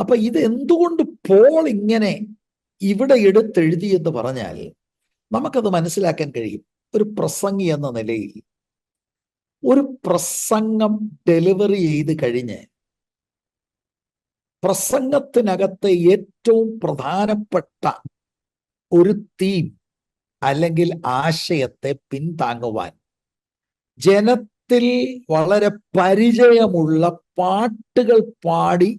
അപ്പൊ ഇത് എന്തുകൊണ്ട് പോൾ ഇങ്ങനെ ഇവിടെ എടുത്തെഴുതി എന്ന് പറഞ്ഞാൽ നമുക്കത് മനസ്സിലാക്കാൻ കഴിയും. ഒരു പ്രസംഗി എന്ന നിലയിൽ ഒരു പ്രസംഗം ഡെലിവറി ചെയ്ത് കഴിഞ്ഞ് പ്രസംഗത്തിനകത്തെ ഏറ്റവും പ്രധാനപ്പെട്ട ഒരു തീം അല്ലെങ്കിൽ ആശയത്തെ പിന്താങ്ങുവാൻ ജനത്തിൽ വളരെ പരിചയമുള്ള പാട്ടുകൾ പാടി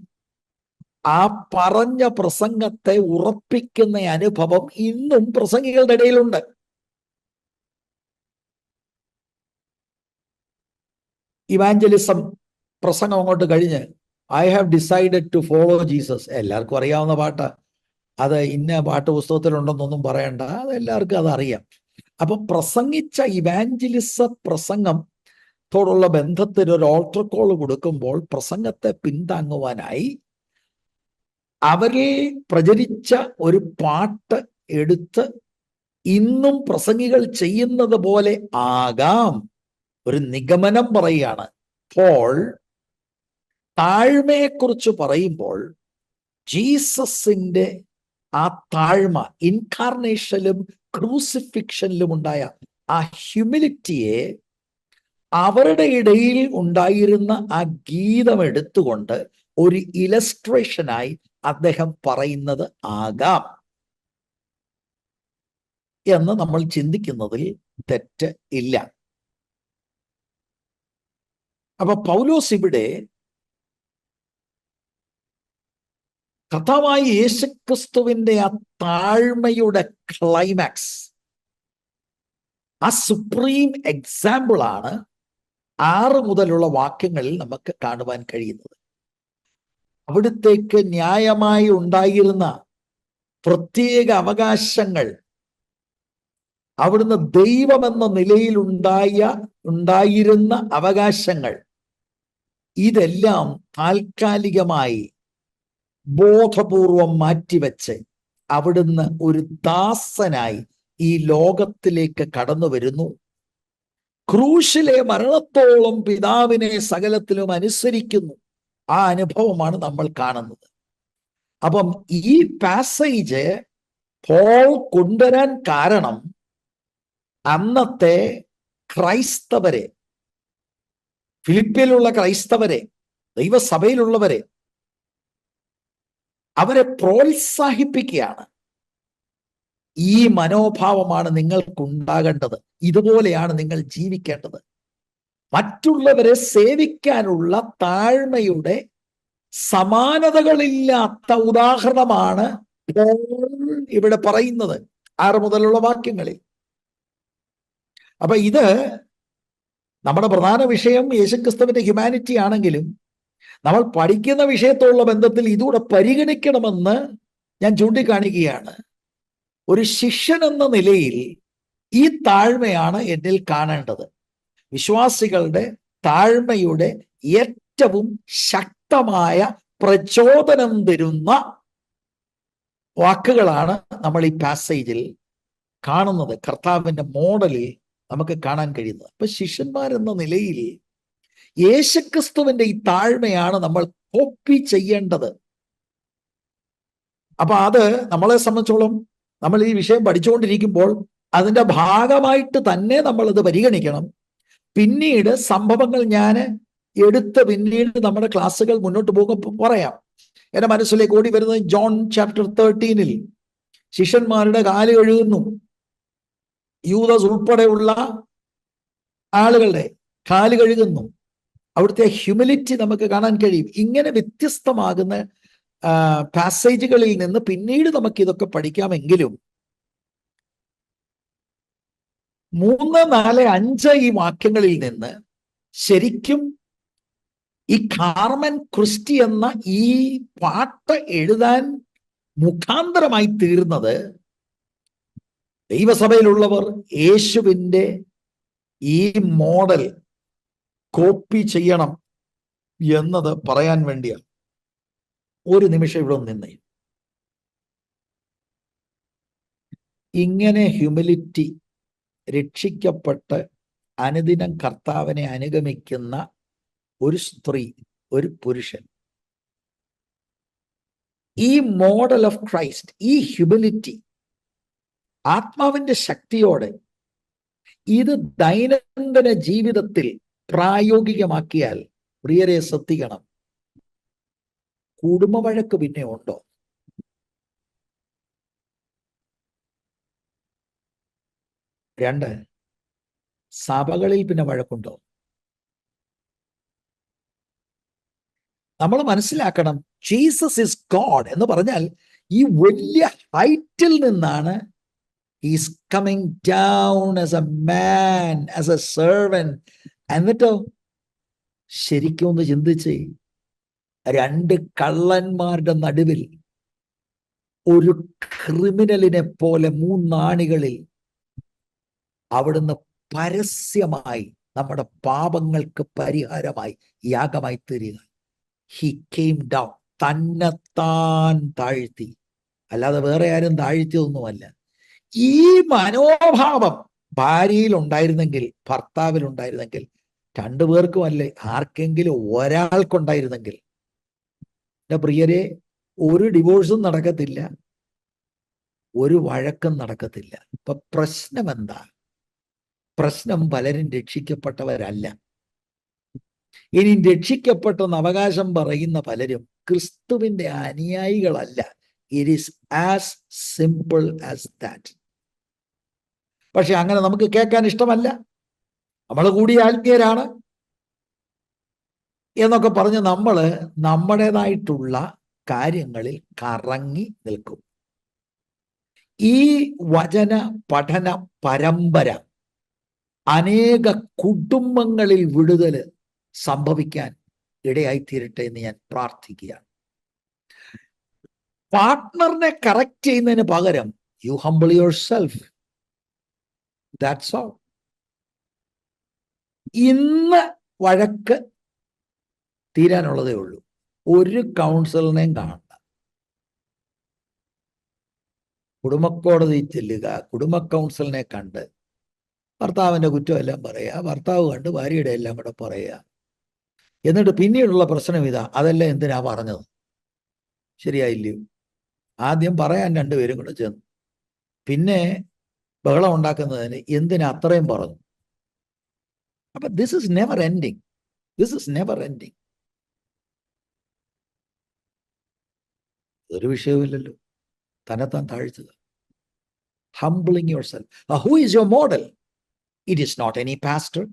ആ പറഞ്ഞ പ്രസംഗത്തെ ഉറപ്പിക്കുന്ന അനുഭവം ഇന്നും പ്രസംഗികളുടെ ഇടയിലുണ്ട്. ഇവാഞ്ചലിസം പ്രസംഗം അങ്ങോട്ട് കഴിഞ്ഞ് I have decided to follow Jesus, എല്ലാവർക്കും അറിയാവുന്ന പാട്ട്. അത് ഇന്ന പാട്ട് പുസ്തകത്തിലുണ്ടെന്നൊന്നും പറയണ്ട, അത് എല്ലാവർക്കും അതറിയാം. അപ്പൊ പ്രസംഗിച്ച ഇവാഞ്ചലിസ പ്രസംഗത്തോടുള്ള ബന്ധത്തിൽ ഒരു ഓൾട്ടർ കോൾ കൊടുക്കുമ്പോൾ പ്രസംഗത്തെ പിന്താങ്ങുവാനായി അവരിൽ പ്രചരിച്ച ഒരു പാട്ട് എടുത്ത് ഇന്നും പ്രസംഗികൾ ചെയ്യുന്നത് പോലെ ആകാം ഒരു നിഗമനം പറയുകയാണ്. പോൾ താഴ്മയെക്കുറിച്ച് പറയുമ്പോൾ ജീസസിന്റെ ആ താഴ്മ, ഇൻകാർണേഷനിലും ക്രൂസിഫിക്ഷനിലും ഉണ്ടായ ആ ഹ്യൂമിലിറ്റിയെ അവരുടെ ഇടയിൽ ഉണ്ടായിരുന്ന ആ ഗീതം എടുത്തുകൊണ്ട് ഒരു ഇലസ്ട്രേഷനായി അദ്ദേഹം പറയുന്നത് ആകാം എന്ന് നമ്മൾ ചിന്തിക്കുന്നതിൽ തെറ്റ് ഇല്ല. അപ്പൊ പൗലോസ് ഇവിടെ കർത്താവായ യേശുക്രിസ്തുവിന്റെ ആ താഴ്മയുടെ ക്ലൈമാക്സ്, ആ സുപ്രീം എക്സാമ്പിൾ ആണ് 6 മുതലുള്ള വാക്യങ്ങളിൽ നമുക്ക് കാണുവാൻ കഴിയുന്നത്. അവിടുത്തേക്ക് ന്യായമായി ഉണ്ടായിരുന്ന പ്രത്യേക അവകാശങ്ങൾ, അവിടുന്ന് ദൈവമെന്ന നിലയിൽ ഉണ്ടായിരുന്ന അവകാശങ്ങൾ, ഇതെല്ലാം താൽക്കാലികമായി ബോധപൂർവം മാറ്റിവെച്ച് അവിടുന്ന് ഒരു ദാസനായി ഈ ലോകത്തിലേക്ക് കടന്നു വരുന്നു. ക്രൂശിലെ മരണത്തോളം പിതാവിനെ സകലത്തിലും അനുസരിക്കുന്നു. ആ അനുഭവമാണ് നമ്മൾ കാണുന്നത്. അപ്പം ഈ പാസേജ് പോൾ കൊണ്ടുവരാൻ കാരണം അന്നത്തെ ക്രൈസ്തവരെ, ഫിലിപ്പിയിലുള്ള ക്രൈസ്തവരെ, ദൈവസഭയിലുള്ളവരെ, അവരെ പ്രോത്സാഹിപ്പിക്കുകയാണ്. ഈ മനോഭാവമാണ് നിങ്ങൾക്കുണ്ടാകേണ്ടത്, ഇതുപോലെയാണ് നിങ്ങൾ ജീവിക്കേണ്ടത്. മറ്റുള്ളവരെ സേവിക്കാനുള്ള താഴ്മയുടെ സമാനതകളില്ലാത്ത ഉദാഹരണമാണ് ഇവിടെ പറയുന്നത് 6 മുതലുള്ള വാക്യങ്ങളിൽ. അപ്പൊ ഇത് നമ്മുടെ പ്രധാന വിഷയം യേശുക്രിസ്തുവിന്റെ ഹ്യൂമാനിറ്റി ആണെങ്കിലും നമ്മൾ പഠിക്കുന്ന വിഷയത്തോടുള്ള ബന്ധത്തിൽ ഇതുകൂടെ പരിഗണിക്കണമെന്ന് ഞാൻ ചൂണ്ടിക്കാണിക്കുകയാണ്. ഒരു ശിഷ്യൻ എന്ന നിലയിൽ ഈ താഴ്മയാണ് എന്നിൽ കാണേണ്ടത്. വിശ്വാസികളുടെ താഴ്മയുടെ ഏറ്റവും ശക്തമായ പ്രചോദനം തരുന്ന വാക്കുകളാണ് നമ്മൾ ഈ പാസേജിൽ കാണുന്നത്. കർത്താവിന്റെ മോഡലിൽ നമുക്ക് കാണാൻ കഴിയുന്നത്. അപ്പൊ ശിഷ്യന്മാരെന്ന നിലയിൽ യേശുക്രിസ്തുവിന്റെ ഈ താഴ്മയാണ് നമ്മൾ കോപ്പി ചെയ്യേണ്ടത്. അപ്പൊ അത് നമ്മളെ സംബന്ധിച്ചോളം നമ്മൾ ഈ വിഷയം പഠിച്ചുകൊണ്ടിരിക്കുമ്പോൾ അതിന്റെ ഭാഗമായിട്ട് തന്നെ നമ്മൾ അത് പരിഗണിക്കണം. പിന്നീട് സംഭവങ്ങൾ ഞാൻ എടുത്ത് പിന്നീട് നമ്മുടെ ക്ലാസ്സുകൾ മുന്നോട്ട് പോകുമ്പോൾ പറയാം. എന്റെ മനസ്സിലേക്ക് ഓടി വരുന്നത് ജോൺ ചാപ്റ്റർ 13 ശിഷ്യന്മാരുടെ കാല് കഴുകുന്നു. യൂദാസ് ഉൾപ്പെടെയുള്ള ആളുകളുടെ കാല് കഴുകുന്നു. അവിടുത്തെ ഹ്യൂമിലിറ്റി നമുക്ക് കാണാൻ കഴിയും. ഇങ്ങനെ വ്യത്യസ്തമാകുന്ന പാസേജുകളിൽ നിന്ന് പിന്നീട് നമുക്ക് ഇതൊക്കെ പഠിക്കാമെങ്കിലും 3, 4, 5 ഈ വാക്യങ്ങളിൽ നിന്ന് ശരിക്കും ഈ കാർമൻ ക്രിസ്റ്റി എന്ന ഈ പാട്ട് എഴുതാൻ മുഖാന്തരമായി തീർന്നത് ദൈവസഭയിലുള്ളവർ യേശുവിൻ്റെ ഈ മോഡൽ കോപ്പി ചെയ്യണം എന്നത് പറയാൻ വേണ്ടിയാണ്. ഒരു നിമിഷം ഇവിടെ നിന്നേ. ഇങ്ങനെ ഹ്യൂമിലിറ്റി രക്ഷിക്കപ്പെട്ട് അനുദിനം കർത്താവിനെ അനുഗമിക്കുന്ന ഒരു സ്ത്രീ, ഒരു പുരുഷൻ, ഈ മോഡൽ ഓഫ് ക്രൈസ്റ്റ്, ഈ ഹ്യൂമിലിറ്റി ആത്മാവിന്റെ ശക്തിയോടെ ഇത് ദൈനംദിന ജീവിതത്തിൽ പ്രായോഗികമാക്കിയാൽ, പ്രിയരെ ശ്രദ്ധിക്കണം, കുടുംബ വഴക്ക് പിന്നെ ഉണ്ടോ? രണ്ട്, സഭകളിൽ പിന്നെ വഴക്കുണ്ടോ? നമ്മൾ മനസ്സിലാക്കണം, ജീസസ് ഇസ് ഗോഡ് എന്ന് പറഞ്ഞാൽ ഈ വലിയ ഹൈറ്റിൽ നിന്നാണ് he's coming down as a man, as a servant. എന്നിട്ടോ ശരിക്കും ഒന്ന് ചിന്തിച്ചേ, രണ്ട് കള്ളന്മാരുടെ നടുവിൽ ഒരു ക്രിമിനലിനെ പോലെ മൂന്നാണികളിൽ അവിടുന്ന് പരസ്യമായി നമ്മുടെ പാപങ്ങൾക്ക് പരിഹാരമായി യാഗമായി തീരുക. ഹി കെയിം ഡൗൺ, തന്നെത്താൻ താഴ്ത്തി, അല്ലാതെ വേറെ ആരും താഴ്ത്തിയൊന്നുമല്ല. ഈ മനോഭാവം ഭാര്യയിൽ ഉണ്ടായിരുന്നെങ്കിൽ, ഭർത്താവിൽ ഉണ്ടായിരുന്നെങ്കിൽ, രണ്ടുപേർക്കും അല്ലേ, ആർക്കെങ്കിലും ഒരാൾക്കുണ്ടായിരുന്നെങ്കിൽ, എൻ്റെ പ്രിയരെ, ഒരു ഡിവോഴ്സും നടക്കത്തില്ല, ഒരു വഴക്കും നടക്കത്തില്ല. ഇപ്പൊ പ്രശ്നം എന്താ? പ്രശ്നം പലരും രക്ഷിക്കപ്പെട്ടവരല്ല. ഇനി രക്ഷിക്കപ്പെട്ടെന്ന് അവകാശം പറയുന്ന പലരും ക്രിസ്തുവിന്റെ അനുയായികളല്ല. It is as simple as that. പക്ഷെ അങ്ങനെ നമുക്ക് കേൾക്കാൻ ഇഷ്ടമല്ല. നമ്മൾ കൂടി ആത്മീയരാണ് എന്നൊക്കെ പറഞ്ഞ് നമ്മൾ നമ്മുടേതായിട്ടുള്ള കാര്യങ്ങളിൽ കറങ്ങി നിൽക്കും. ഈ വചന പഠന പരമ്പര അനേക കുടുംബങ്ങളിൽ വിടുതൽ സംഭവിക്കാൻ ഇടയായിത്തീരട്ടെ എന്ന് ഞാൻ പ്രാർത്ഥിക്കുകയാണ്. പാർട്ട്ണറിനെ കറക്റ്റ് ചെയ്യുന്നതിന് പകരം you humble yourself. That's all. ഇന്ന് വഴക്ക് തീരാനുള്ളതേ ഉള്ളൂ. ഒരു കൗൺസിലറിനെയും കാണണ്ട. കുടുംബക്കോടതി ചെല്ലുക, കുടുംബ കൗൺസിലിനെ കണ്ട് ഭർത്താവിൻ്റെ കുറ്റമെല്ലാം പറയുക, ഭർത്താവ് കണ്ട് ഭാര്യയുടെ എല്ലാം കൂടെ പറയുക. എന്നിട്ട് പിന്നീടുള്ള പ്രശ്നം ഇതാ, അതെല്ലാം എന്തിനാ പറഞ്ഞത്, ശരിയായില്ലയോ? ആദ്യം പറയാൻ രണ്ടുപേരും കൂടെ ചെന്നു, പിന്നെ ബഹളം ഉണ്ടാക്കുന്നതിന് എന്തിനാ അത്രയും പറഞ്ഞു? അപ്പൊ this is never ending. This is never ending. ഒരു വിഷയവുമില്ലല്ലോ. തന്നെത്താൻ താഴ്ത്തുക. Humbling yourself. Who is your model? It is not any pastor.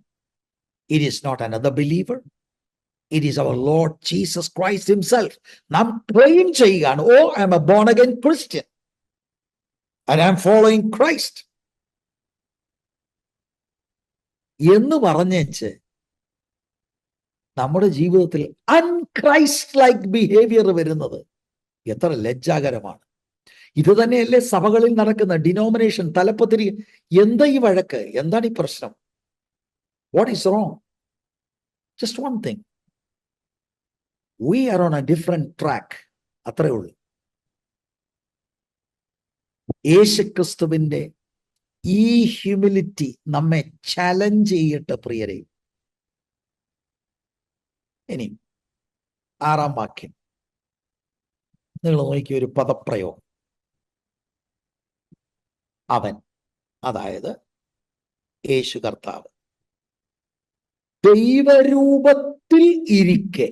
It is not another believer. It is our Lord Jesus Christ himself. നാം claim ചെയ്യുകയാണ്, oh I am a born again Christian and I am following Christ എന്ന് പറഞ്ഞേച്ച് നമ്മുടെ ജീവിതത്തിൽ അൺക്രൈസ്റ്റ് like behaviour വരുന്നത് എത്ര ലജ്ജാകരമാണ്. ഇത് തന്നെയല്ലേ സഭകളിൽ നടക്കുന്ന ഡിനോമിനേഷൻ തലപ്പത്തിരി. എന്താ ഈ വഴക്ക്? എന്താണ് ഈ പ്രശ്നം? What is wrong? Just one thing, we are on a different track. അത്രേ ഉള്ളൂ. യേശുക്രിസ്തുവിന്റെ ഈ ഹ്യൂമിലിറ്റി നമ്മെ ചലഞ്ച് ചെയ്യട്ടെ പ്രിയരെ. ഇനി 6-ാം വാക്യം നിങ്ങൾ നോക്കിയ ഒരു പദപ്രയോഗം. അവൻ, അതായത് യേശു കർത്താവ്, ദൈവരൂപത്തിൽ ഇരിക്കെ.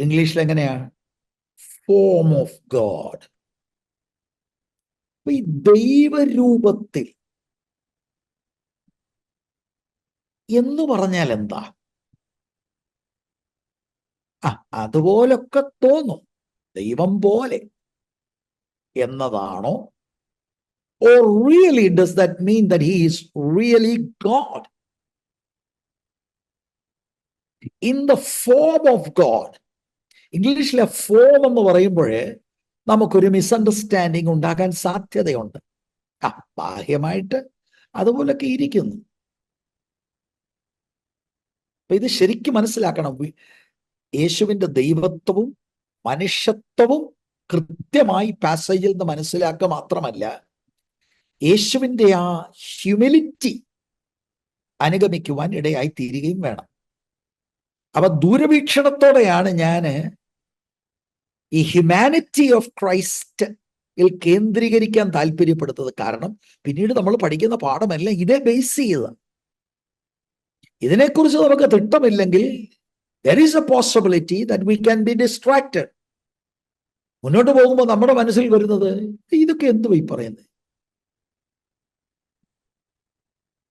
ഇംഗ്ലീഷിൽ എങ്ങനെയാണ്? Form of God. ഈ ദൈവരൂപത്തിൽ എന്ന് പറഞ്ഞാൽ എന്താ? അതുപോലൊക്കെ തോന്നും, ദൈവം പോലെ എന്നതാണോ? Or really does that mean that he is really God? In the form of God. ഇംഗ്ലീഷിലെ ഫോം എന്ന് പറയുമ്പോഴേ നമുക്കൊരു മിസ്അണ്ടർസ്റ്റാൻഡിങ് ഉണ്ടാകാൻ സാധ്യതയുണ്ട്. ബാഹ്യമായിട്ട് അതുപോലൊക്കെ ഇരിക്കുന്നു. അപ്പൊ ഇത് ശരിക്കും മനസ്സിലാക്കണം. യേശുവിന്റെ ദൈവത്വവും മനുഷ്യത്വവും കൃത്യമായി പാസേജിൽ നിന്ന് മനസ്സിലാക്കുക മാത്രമല്ല, യേശുവിന്റെ ആ ഹ്യൂമിലിറ്റി അനുഗമിക്കുവാൻ ഇടയായി തീരുകയും വേണം. അപ്പൊ ദൂരവീക്ഷണത്തോടെയാണ് ഞാൻ ഈ ഹ്യൂമാനിറ്റി ഓഫ് ക്രൈസ്റ്റ് കേന്ദ്രീകരിക്കാൻ താല്പര്യപ്പെടുന്നത്. കാരണം പിന്നീട് നമ്മൾ പഠിക്കുന്ന പാഠമെല്ലാം ഇതേ ബേസ് ചെയ്ത. ഇതിനെക്കുറിച്ച് നമുക്ക് തിട്ടമില്ലെങ്കിൽ there is a possibility that we can be distracted. മുന്നോട്ട് പോകുമ്പോൾ നമ്മുടെ മനസ്സിൽ വരുന്നത് ഇതൊക്കെ എന്തുവാ ഈ പറയുന്നത്?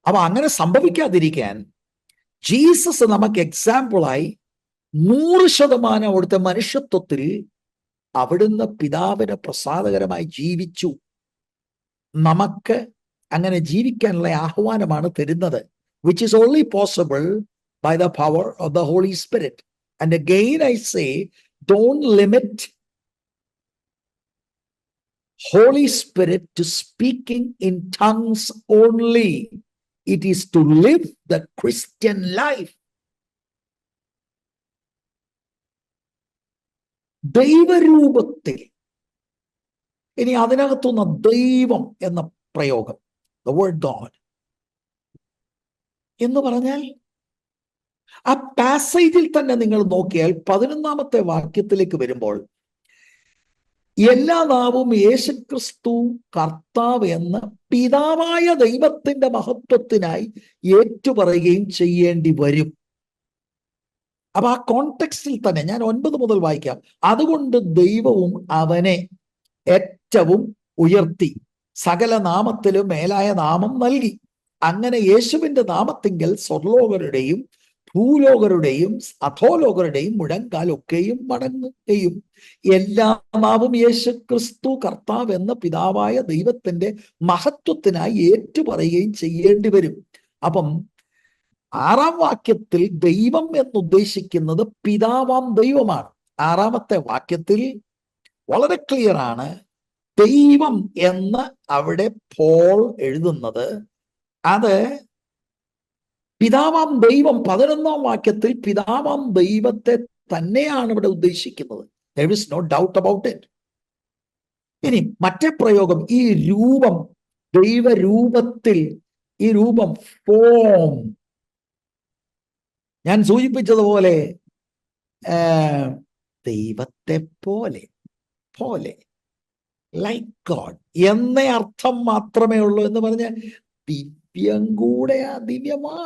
അപ്പൊ അങ്ങനെ സംഭവിക്കാതിരിക്കാൻ ജീസസ് നമുക്ക് എക്സാമ്പിളായി 100% അവിടുത്തെ മനുഷ്യത്വത്തിൽ അവിടുന്ന് പിതാവിന് പ്രസാദകരമായി ജീവിച്ചു. നമുക്ക് അങ്ങനെ ജീവിക്കാനുള്ള ആഹ്വാനമാണ് തരുന്നത്. Which is only possible by the power of the Holy Spirit. And again I say, don't limit Holy Spirit to speaking in tongues only. It is to live the Christian life. ദൈവരൂപത്തിൽ. ഇനി അതിനകത്തുനിന്ന് ദൈവം എന്ന പ്രയോഗം, the word God എന്ന് പറഞ്ഞാൽ ആ പാസേജിൽ തന്നെ നിങ്ങൾ നോക്കിയാൽ 11ാമത്തെ വാക്യത്തിലേക്ക് വരുമ്പോൾ എല്ലാ നാവും യേശുക്രിസ്തു കർത്താവ് എന്ന് പിതാവായ ദൈവത്തിന്റെ മഹത്വത്തിനായി ഏറ്റുപറയുകയും ചെയ്യേണ്ടി വരും. അപ്പൊ ആ കോണ്ടെക്സ്റ്റിൽ തന്നെ ഞാൻ 9 മുതൽ വായിക്കാം. അതുകൊണ്ട് ദൈവവും അവനെ ഏറ്റവും ഉയർത്തി സകല നാമത്തിലും മേലായ നാമം നൽകി. അങ്ങനെ യേശുവിന്റെ നാമത്തിങ്കൽ സ്വർലോകരുടെയും ഭൂലോകരുടെയും അധോലോകരുടെയും മുഴങ്കാലൊക്കെയും മടങ്ങുകയും എല്ലാ നാവും യേശു ക്രിസ്തു കർത്താവ് എന്ന പിതാവായ ദൈവത്തിന്റെ മഹത്വത്തിനായി ഏറ്റുപറയുകയും ചെയ്യേണ്ടി വരും. അപ്പം 6ാം വാക്യത്തിൽ ദൈവം എന്നുദ്ദേശിക്കുന്നത് പിതാവാം ദൈവമാണ്. 6ാമത്തെ വാക്യത്തിൽ വളരെ ക്ലിയർ ആണ്. ദൈവം എന്ന് അവിടെ പോൾ എഴുതുന്നത് അത് പിതാവാം ദൈവം 11ാം വാക്യത്തിൽ പിതാവാം ദൈവത്തെ തന്നെയാണ് ഇവിടെ ഉദ്ദേശിക്കുന്നത്. There is no doubt about it. ഇനി മറ്റേ പ്രയോഗം, ഈ രൂപം, ദൈവരൂപത്തിൽ, ഈ രൂപം ഫോം, ഞാൻ സൂചിപ്പിച്ചതുപോലെ ദൈവത്തെ പോലെ, പോലെ, ലൈക്ക് ഗോഡ് എന്ന അർത്ഥം മാത്രമേ ഉള്ളൂ എന്ന് പറഞ്ഞ ദിവ്യം കൂടെയാ, ദിവ്യമാ,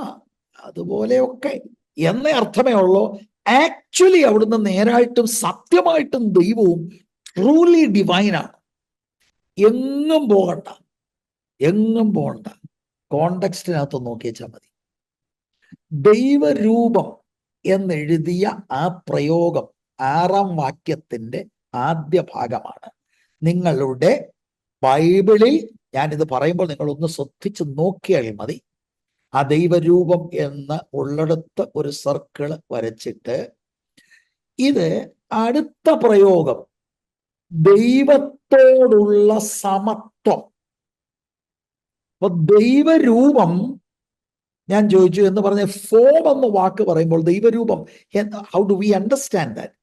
അതുപോലെയൊക്കെ എന്ന അർത്ഥമേ ഉള്ളൂ. ആക്ച്വലി അവിടുന്ന് നേരായിട്ടും സത്യമായിട്ടും ദൈവവും ട്രൂലി ഡിവൈനാണ്. എങ്ങും പോകണ്ട, എങ്ങും പോകണ്ട, കോണ്ടെക്സ്റ്റിനകത്ത് നോക്കിയാൽ മതി. ദൈവരൂപം എന്നെഴുതിയ ആ പ്രയോഗം 6ാം വാക്യത്തിന്റെ ആദ്യ ഭാഗമാണ്. നിങ്ങളുടെ ബൈബിളിൽ ഞാനിത് പറയുമ്പോൾ നിങ്ങളൊന്ന് ശ്രദ്ധിച്ച് നോക്കിയാൽ മതി. ആ ദൈവരൂപം എന്ന് ഉള്ളിടത്ത് ഒരു സർക്കിൾ വരച്ചിട്ട് ഇത് അടുത്ത പ്രയോഗം ദൈവത്തോടുള്ള സമത്വം. അപ്പൊ ദൈവരൂപം ഞാൻ ചോദിച്ചു എന്ന് പറഞ്ഞ ഫോം എന്ന വാക്ക് പറയുമ്പോൾ ദൈവരൂപം, how do we understand that?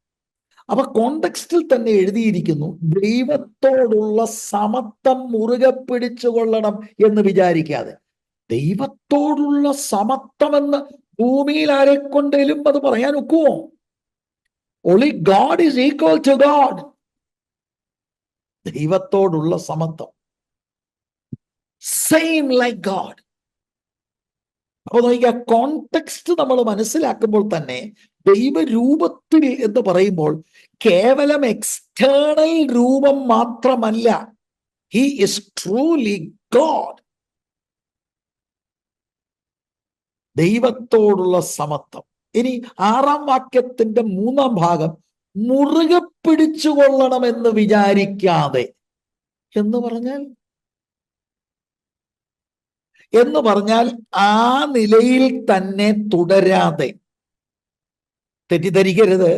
അപ്പൊ കോണ്ടെക്സ്റ്റിൽ തന്നെ എഴുതിയിരിക്കുന്നു ദൈവത്തോടുള്ള സമത്വം മുറുകെ പിടിച്ചുകൊള്ളണം എന്ന് വിചാരിക്കാതെ. ദൈവത്തോടുള്ള സമത്വമെന്ന് ഭൂമിയിൽ ആരെക്കൊണ്ടേലും അത് പറയാൻ ഒക്കുമോ? Only God is equal to God. ദൈവത്തോടുള്ള സമത്വം, സെയിം ലൈക്ക് ഗോഡ്. അപ്പൊ നോക്കിയ കോണ്ടെക്സ്റ്റ് നമ്മൾ മനസ്സിലാക്കുമ്പോൾ തന്നെ ദൈവരൂപത്തിൽ എന്ന് പറയുമ്പോൾ കേവലം എക്സ്റ്റേണൽ രൂപം മാത്രമല്ല, ഹി ഈസ് ട്രൂലി ഗോഡ്. ദൈവത്തോടുള്ള സമത്വം. ഇനി 6ാം വാക്യത്തിന്റെ 3ാം ഭാഗം മുറുകെ പിടിച്ചുകൊള്ളണമെന്ന് വിചാരിക്കാതെ എന്ന് പറഞ്ഞാൽ ആ നിലയിൽ തന്നെ തുടരാതെ. തെറ്റിദ്ധരിക്കരുത്,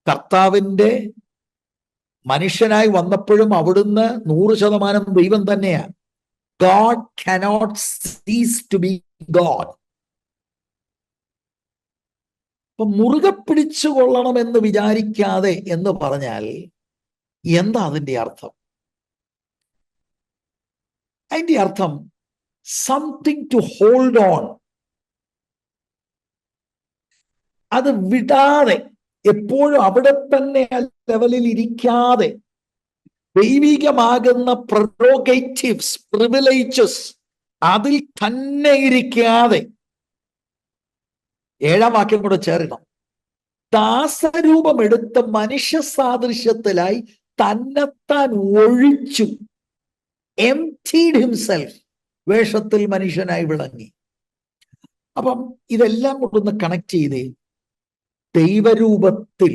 കർത്താവിന്റെ മനുഷ്യനായി വന്നപ്പോഴും അവിടുന്ന് 100% ദൈവം തന്നെയാണ്. God cannot cease to be God. അപ്പൊ മുറുകെ പിടിച്ചുകൊള്ളണമെന്ന് വിചാരിക്കാതെ എന്ന് പറഞ്ഞാൽ എന്താ അതിന്റെ അർത്ഥം? അതിന്റെ അർത്ഥം സംതിങ് ടു ഹോൾഡ് ഓൺ, അത് വിടാതെ, എപ്പോഴും അവിടെ തന്നെ ആ ലെവലിൽ ഇരിക്കാതെ, ദൈവികമാകുന്ന പ്രൊറോഗേറ്റീവ്സ്, പ്രിവിലേജസ് അതിൽ തന്നെ ഇരിക്കാതെ. 7ാം വാക്യം കൂടെ ചേരണം. ദാസരൂപം എടുത്ത മനുഷ്യ സാദൃശ്യത്തിലായി തന്നെത്താൻ ഒഴിച്ചു, emptied himself, വേഷത്തിൽ മനുഷ്യനായി വിളങ്ങി. അപ്പം ഇതെല്ലാം കൊണ്ടൊന്ന് കണക്ട് ചെയ്തേ. ദൈവരൂപത്തിൽ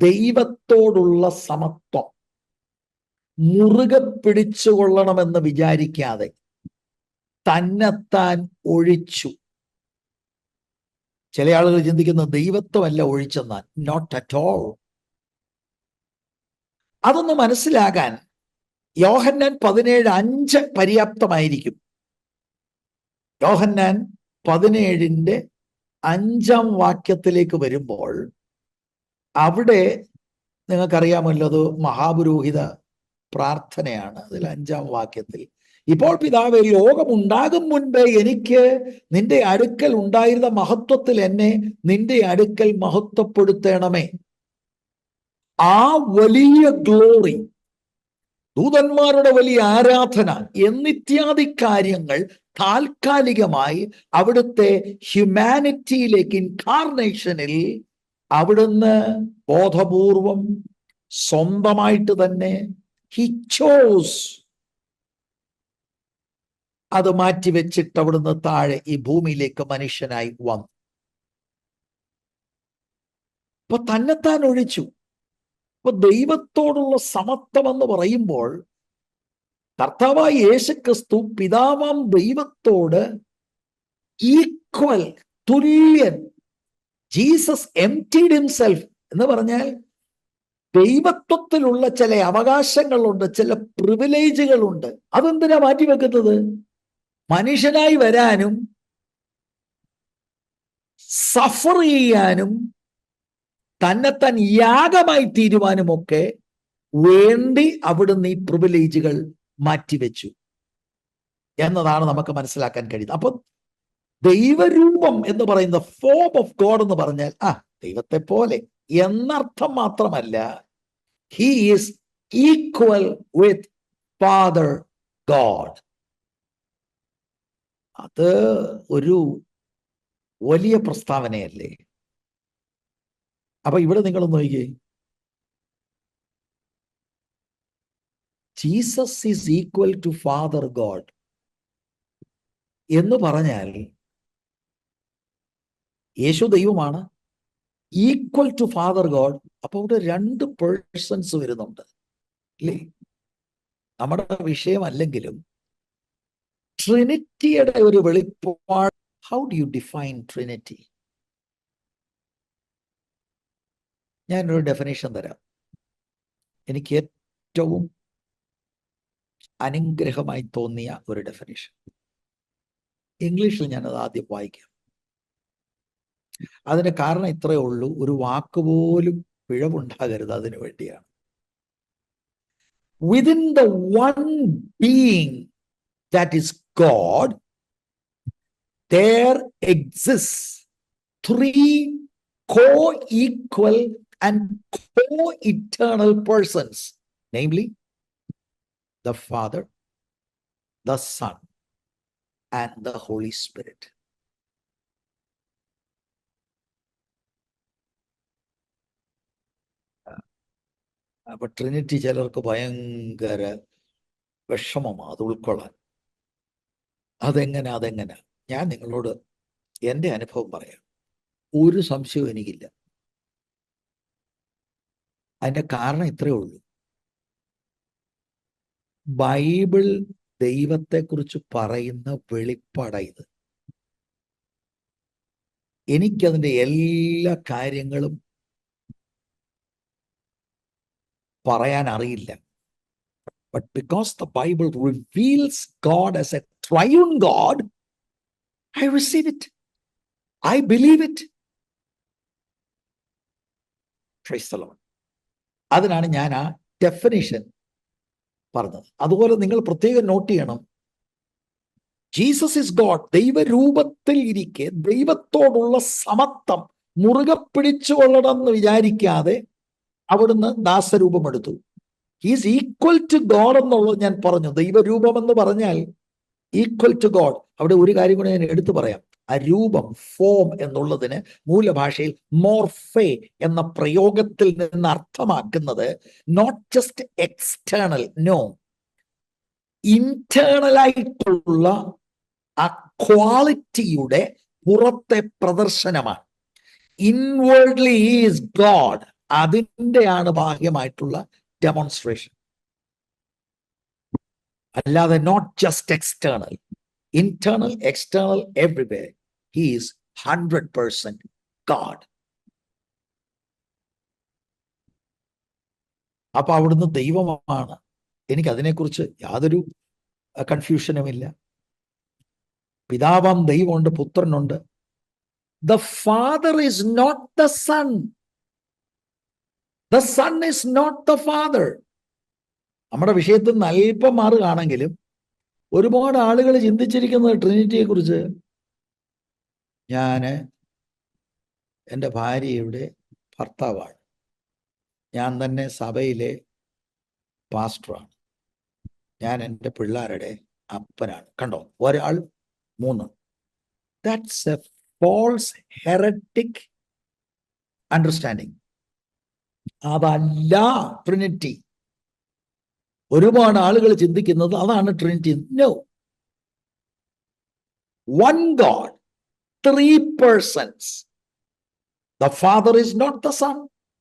ദൈവത്തോടുള്ള സമത്വം മുറുകെ പിടിച്ചുകൊള്ളണമെന്ന് വിചാരിക്കാതെ തന്നെത്താൻ ഒഴിച്ചു. ചില ആളുകൾ ചിന്തിക്കുന്നത് ദൈവത്വമല്ല ഒഴിച്ചെന്നാൽ. Not at all. അതൊന്ന് മനസ്സിലാകാൻ യോഹന്നാൻ 17:5 പര്യാപ്തമായിരിക്കും. യോഹന്നാൻ 17:5 വരുമ്പോൾ അവിടെ നിങ്ങൾക്കറിയാമല്ലോ, അത് മഹാപുരോഹിത പ്രാർത്ഥനയാണ്. അതിൽ 5 ഇപ്പോൾ പിതാവേ, ലോകമുണ്ടാകും മുൻപേ എനിക്ക് നിന്റെ അടുക്കൽ ഉണ്ടായിരുന്ന മഹത്വത്തിൽ എന്നെ നിന്റെ അടുക്കൽ മഹത്വപ്പെടുത്തണമേ. ആ വലിയ ഗ്ലോറി, ദൂതന്മാരുടെ വലിയ ആരാധന എന്നിത്യാദി കാര്യങ്ങൾ താൽക്കാലികമായി അവിടുത്തെ ഹ്യൂമാനിറ്റിയിലേക്ക്, ഇൻകാർണേഷനിൽ അവിടുന്ന് ബോധപൂർവം സ്വന്തമായിട്ട് തന്നെ ഹി ചോസ് അത് മാറ്റിവെച്ചിട്ട് അവിടുന്ന് താഴെ ഈ ഭൂമിയിലേക്ക് മനുഷ്യനായി വന്നു. അപ്പൊ തന്നെത്താൻ ഒഴിച്ചു. അപ്പൊ ദൈവത്തോടുള്ള സമത്വം എന്ന് പറയുമ്പോൾ കർത്താവായ യേശുക്രിസ്തു പിതാവാം ദൈവത്തോട് ഈക്വൽ, തുല്യൻ. ജീസസ് എംപ്റ്റീഡ് ഹിംസെൽഫ് എന്ന് പറഞ്ഞാൽ ദൈവത്വത്തിലുള്ള ചില അവകാശങ്ങളുണ്ട്, ചില പ്രിവിലേജുകളുണ്ട്. അതെന്തിനാ മാറ്റിവെക്കുന്നത്? മനുഷ്യനായി വരാനും സഫർ ചെയ്യാനും തന്നെത്താൻ യാഗമായി തീരുവാനുമൊക്കെ വേണ്ടി അവിടുന്ന് ഈ പ്രിവിലേജുകൾ മാറ്റിവെച്ചു എന്നതാണ് നമുക്ക് മനസ്സിലാക്കാൻ കഴിയുന്നത്. അപ്പൊ ദൈവരൂപം എന്ന് പറയുന്ന ഫോം ഓഫ് ഗോഡ് എന്ന് പറഞ്ഞാൽ ദൈവത്തെ പോലെ എന്നർത്ഥം മാത്രമല്ല. He is equal with father God. അത് ഒരു വലിയ പ്രസ്താവനയല്ലേ? അപ്പൊ ഇവിടെ നിങ്ങൾ നോക്കിയേ, Jesus is equal to father God എന്ന് പറഞ്ഞാൽ യേശു ദൈവമാണ്, ഈക്വൽ ടു ഫാദർ ഗോഡ്. അപ്പൊ ഇവിടെ 2 പേഴ്സൺസ് വരുന്നുണ്ട് അല്ലേ? നമ്മുടെ വിഷയമല്ലെങ്കിലും ട്രിനിറ്റിയുടെ ഒരു വെളിപ്പാട്. How do you define Trinity? ഞാനൊരു ഡെഫിനേഷൻ തരാം. എനിക്ക് ഏറ്റവും അനുഗ്രഹമായി തോന്നിയ ഒരു ഡെഫിനേഷൻ. ഇംഗ്ലീഷിൽ ഞാനത് ആദ്യം വായിക്കാം. അതിന് കാരണം ഇത്രയേ ഉള്ളൂ, ഒരു വാക്കുപോലും പിഴവുണ്ടാകരുത്, അതിനു വേണ്ടിയാണ്. Within the one being that is God, there exists 3 co-equal and co-eternal persons, namely the Father, the Son, and the Holy Spirit. അപ്പൊ ട്രിനിറ്റി ചിലർക്ക് ഭയങ്കര വിഷമമാണ് അത് ഉൾക്കൊള്ളാൻ. അതെങ്ങനെ? ഞാൻ നിങ്ങളോട് എൻ്റെ അനുഭവം പറയാം. ഒരു സംശയവും എനിക്കില്ല. അതിന്റെ കാരണം ഇത്രയേ ഉള്ളൂ. ബൈബിൾ ദൈവത്തെക്കുറിച്ച് പറയുന്ന വെളിപ്പാടായത്. എനിക്കതിൻ്റെ എല്ലാ കാര്യങ്ങളും പറയാൻ അറിയില്ല. But because the Bible reveals God as a triune God, I receive it. I believe it. Praise the Lord. അതിനാണ് ഞാൻ ആ ഡെഫിനിഷൻ പറഞ്ഞത്. അതുപോലെ നിങ്ങൾ പ്രത്യേകം നോട്ട് ചെയ്യണം, ജീസസ് ഇസ് ഗോഡ്. ദൈവരൂപത്തിൽ ഇരിക്കെ ദൈവത്തോടുള്ള സമത്വം മുറുകെ പിടിച്ചുകൊള്ളണമെന്ന് വിചാരിക്കാതെ അവിടുന്ന് ദാസരൂപം എടുത്തു. ഹീസ് ഈക്വൽ ടു ഗോഡ് എന്നുള്ളത് ഞാൻ പറഞ്ഞു. ദൈവരൂപം എന്ന് പറഞ്ഞാൽ ഈക്വൽ ടു ഗോഡ്. അവിടെ ഒരു കാര്യം കൂടെ ഞാൻ എടുത്തു പറയാം. ആ രൂപം, ഫോം എന്നുള്ളതിന് മൂലഭാഷയിൽ മോർഫേ എന്ന പ്രയോഗത്തിൽ നിന്ന് അർത്ഥമാക്കുന്നത് നോട്ട് ജസ്റ്റ് എക്സ്റ്റേണൽ, നോ, ഇന്റേണലായിട്ടുള്ള ആ ക്വാളിറ്റിയുടെ പുറത്തെ പ്രദർശനമാണ്. ഇൻവേർഡ്ലി ഈസ് ഗോഡ്, അതിൻ്റെയാണ് ബാഹ്യമായിട്ടുള്ള ഡെമോൺസ്ട്രേഷൻ. അല്ലാതെ not just external, internal, external, everywhere he is 100% God. അപ്പൊ അവിടുന്ന് ദൈവമാണ്. എനിക്ക് അതിനെക്കുറിച്ച് യാതൊരു കൺഫ്യൂഷനുമില്ല. പിതാവാം ദൈവമുണ്ട്, പുത്രനുണ്ട്. The father is not the son. The son is not the father. നമ്മുടെ വിഷയത്തിൽ നിന്ന് അല്പം മാറുകയാണെങ്കിലും ഒരുപാട് ആളുകൾ ചിന്തിച്ചിരിക്കുന്നത് ട്രിനിറ്റിയെ കുറിച്ച്. ഞാൻ എൻ്റെ ഭാര്യയുടെ ഭർത്താവാണ്. ഞാൻ തന്നെ സഭയിലെ പാസ്റ്ററാണ്. ഞാൻ എൻ്റെ പിള്ളേരുടെ അപ്പനാണ്. കണ്ടോ, ഒരാൾ 3. That's a false heretic understanding. അതല്ല ട്രിനിറ്റി. ഒരുപാട് ആളുകൾ ചിന്തിക്കുന്നത് അതാണ് trinity. No. 1 God, 3 persons. The Father is not the Son.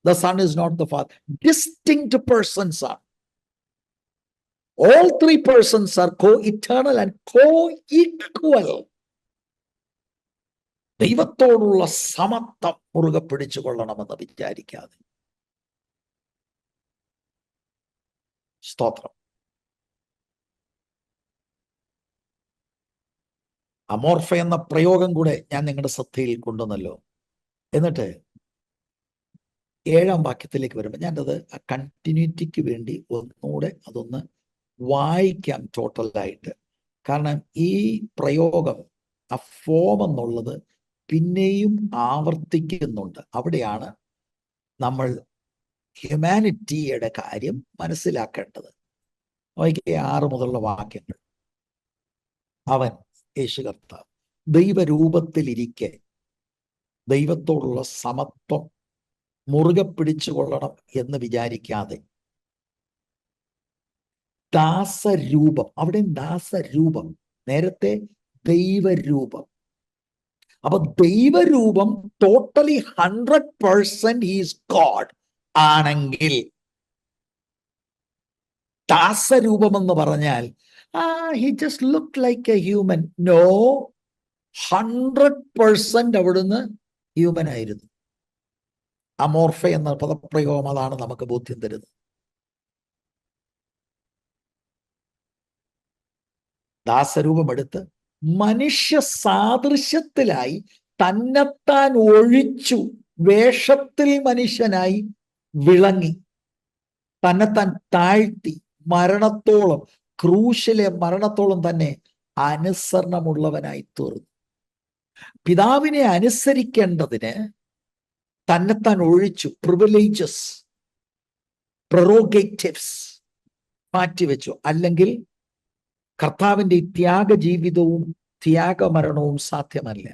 The Son is not the Father. Distinct persons are. All 3 persons are co-eternal and co-equal. ദൈവത്തോടുള്ള സമത്വം മുറുകെ പിടിച്ചു കൊള്ളണമെന്ന് വിചാരിക്കാതെ. സ്തോത്രം. അമോർഫ എന്ന പ്രയോഗം കൂടെ ഞാൻ നിങ്ങളുടെ ശ്രദ്ധയിൽ കൊണ്ടുവന്നല്ലോ. എന്നിട്ട് 7-ാം വാക്യത്തിലേക്ക് വരുമ്പോൾ ഞാനത് ആ കണ്ടിന്യൂറ്റിക്ക് വേണ്ടി ഒന്നുകൂടെ അതൊന്ന് വായിക്കാം ടോട്ടലായിട്ട്. കാരണം ഈ പ്രയോഗം, ആ ഫോം എന്നുള്ളത് പിന്നെയും ആവർത്തിക്കുന്നുണ്ട്. അവിടെയാണ് നമ്മൾ ഹ്യൂമാനിറ്റിയുടെ കാര്യം മനസ്സിലാക്കേണ്ടത്. 6 മുതലുള്ള വാക്യങ്ങൾ. അവൻ, യേശു കർത്താവ്, ദൈവരൂപത്തിലിരിക്കെ ദൈവത്തോടുള്ള സമത്വം മുറുകെ പിടിച്ചുകൊള്ളണം എന്ന് വിചാരിക്കാതെ ദാസരൂപം, അവിടെ ദാസരൂപം, നേരത്തെ ദൈവരൂപം. അപ്പൊ ദൈവരൂപം ടോട്ടലി 100% ഈസ് ഗോഡ് ആണെങ്കിൽ, ദാസരൂപം എന്ന് പറഞ്ഞാൽ he just looked like a human. No, 100% അവിടുന്ന് ഹ്യൂമൻ ആയിരുന്നു. അമോർഫ എന്ന പദപ്രയോഗം അതാണ് നമുക്ക് ബോധ്യം തരുന്നത്. ദാസരൂപമെടുത്ത് മനുഷ്യ സാദൃശ്യത്തിലായി തന്നെത്താൻ ഒഴിച്ചു, വേഷത്തിൽ മനുഷ്യനായി വിളങ്ങി, തന്നെത്താൻ താഴ്ത്തി, മരണത്തോളം, ക്രൂശിലെ മരണത്തോളം തന്നെ അനുസരണമുള്ളവനായി തീർന്നു. പിതാവിനെ അനുസരിക്കേണ്ടതിന് തന്നെത്താൻ ഒഴിച്ചു, പ്രിവിലേജസ്, പ്രൊറോഗേറ്റീവ്സ് മാറ്റിവെച്ചു. അല്ലെങ്കിൽ കർത്താവിന്റെ ത്യാഗ ജീവിതവും ത്യാഗമരണവും സാധ്യമല്ല.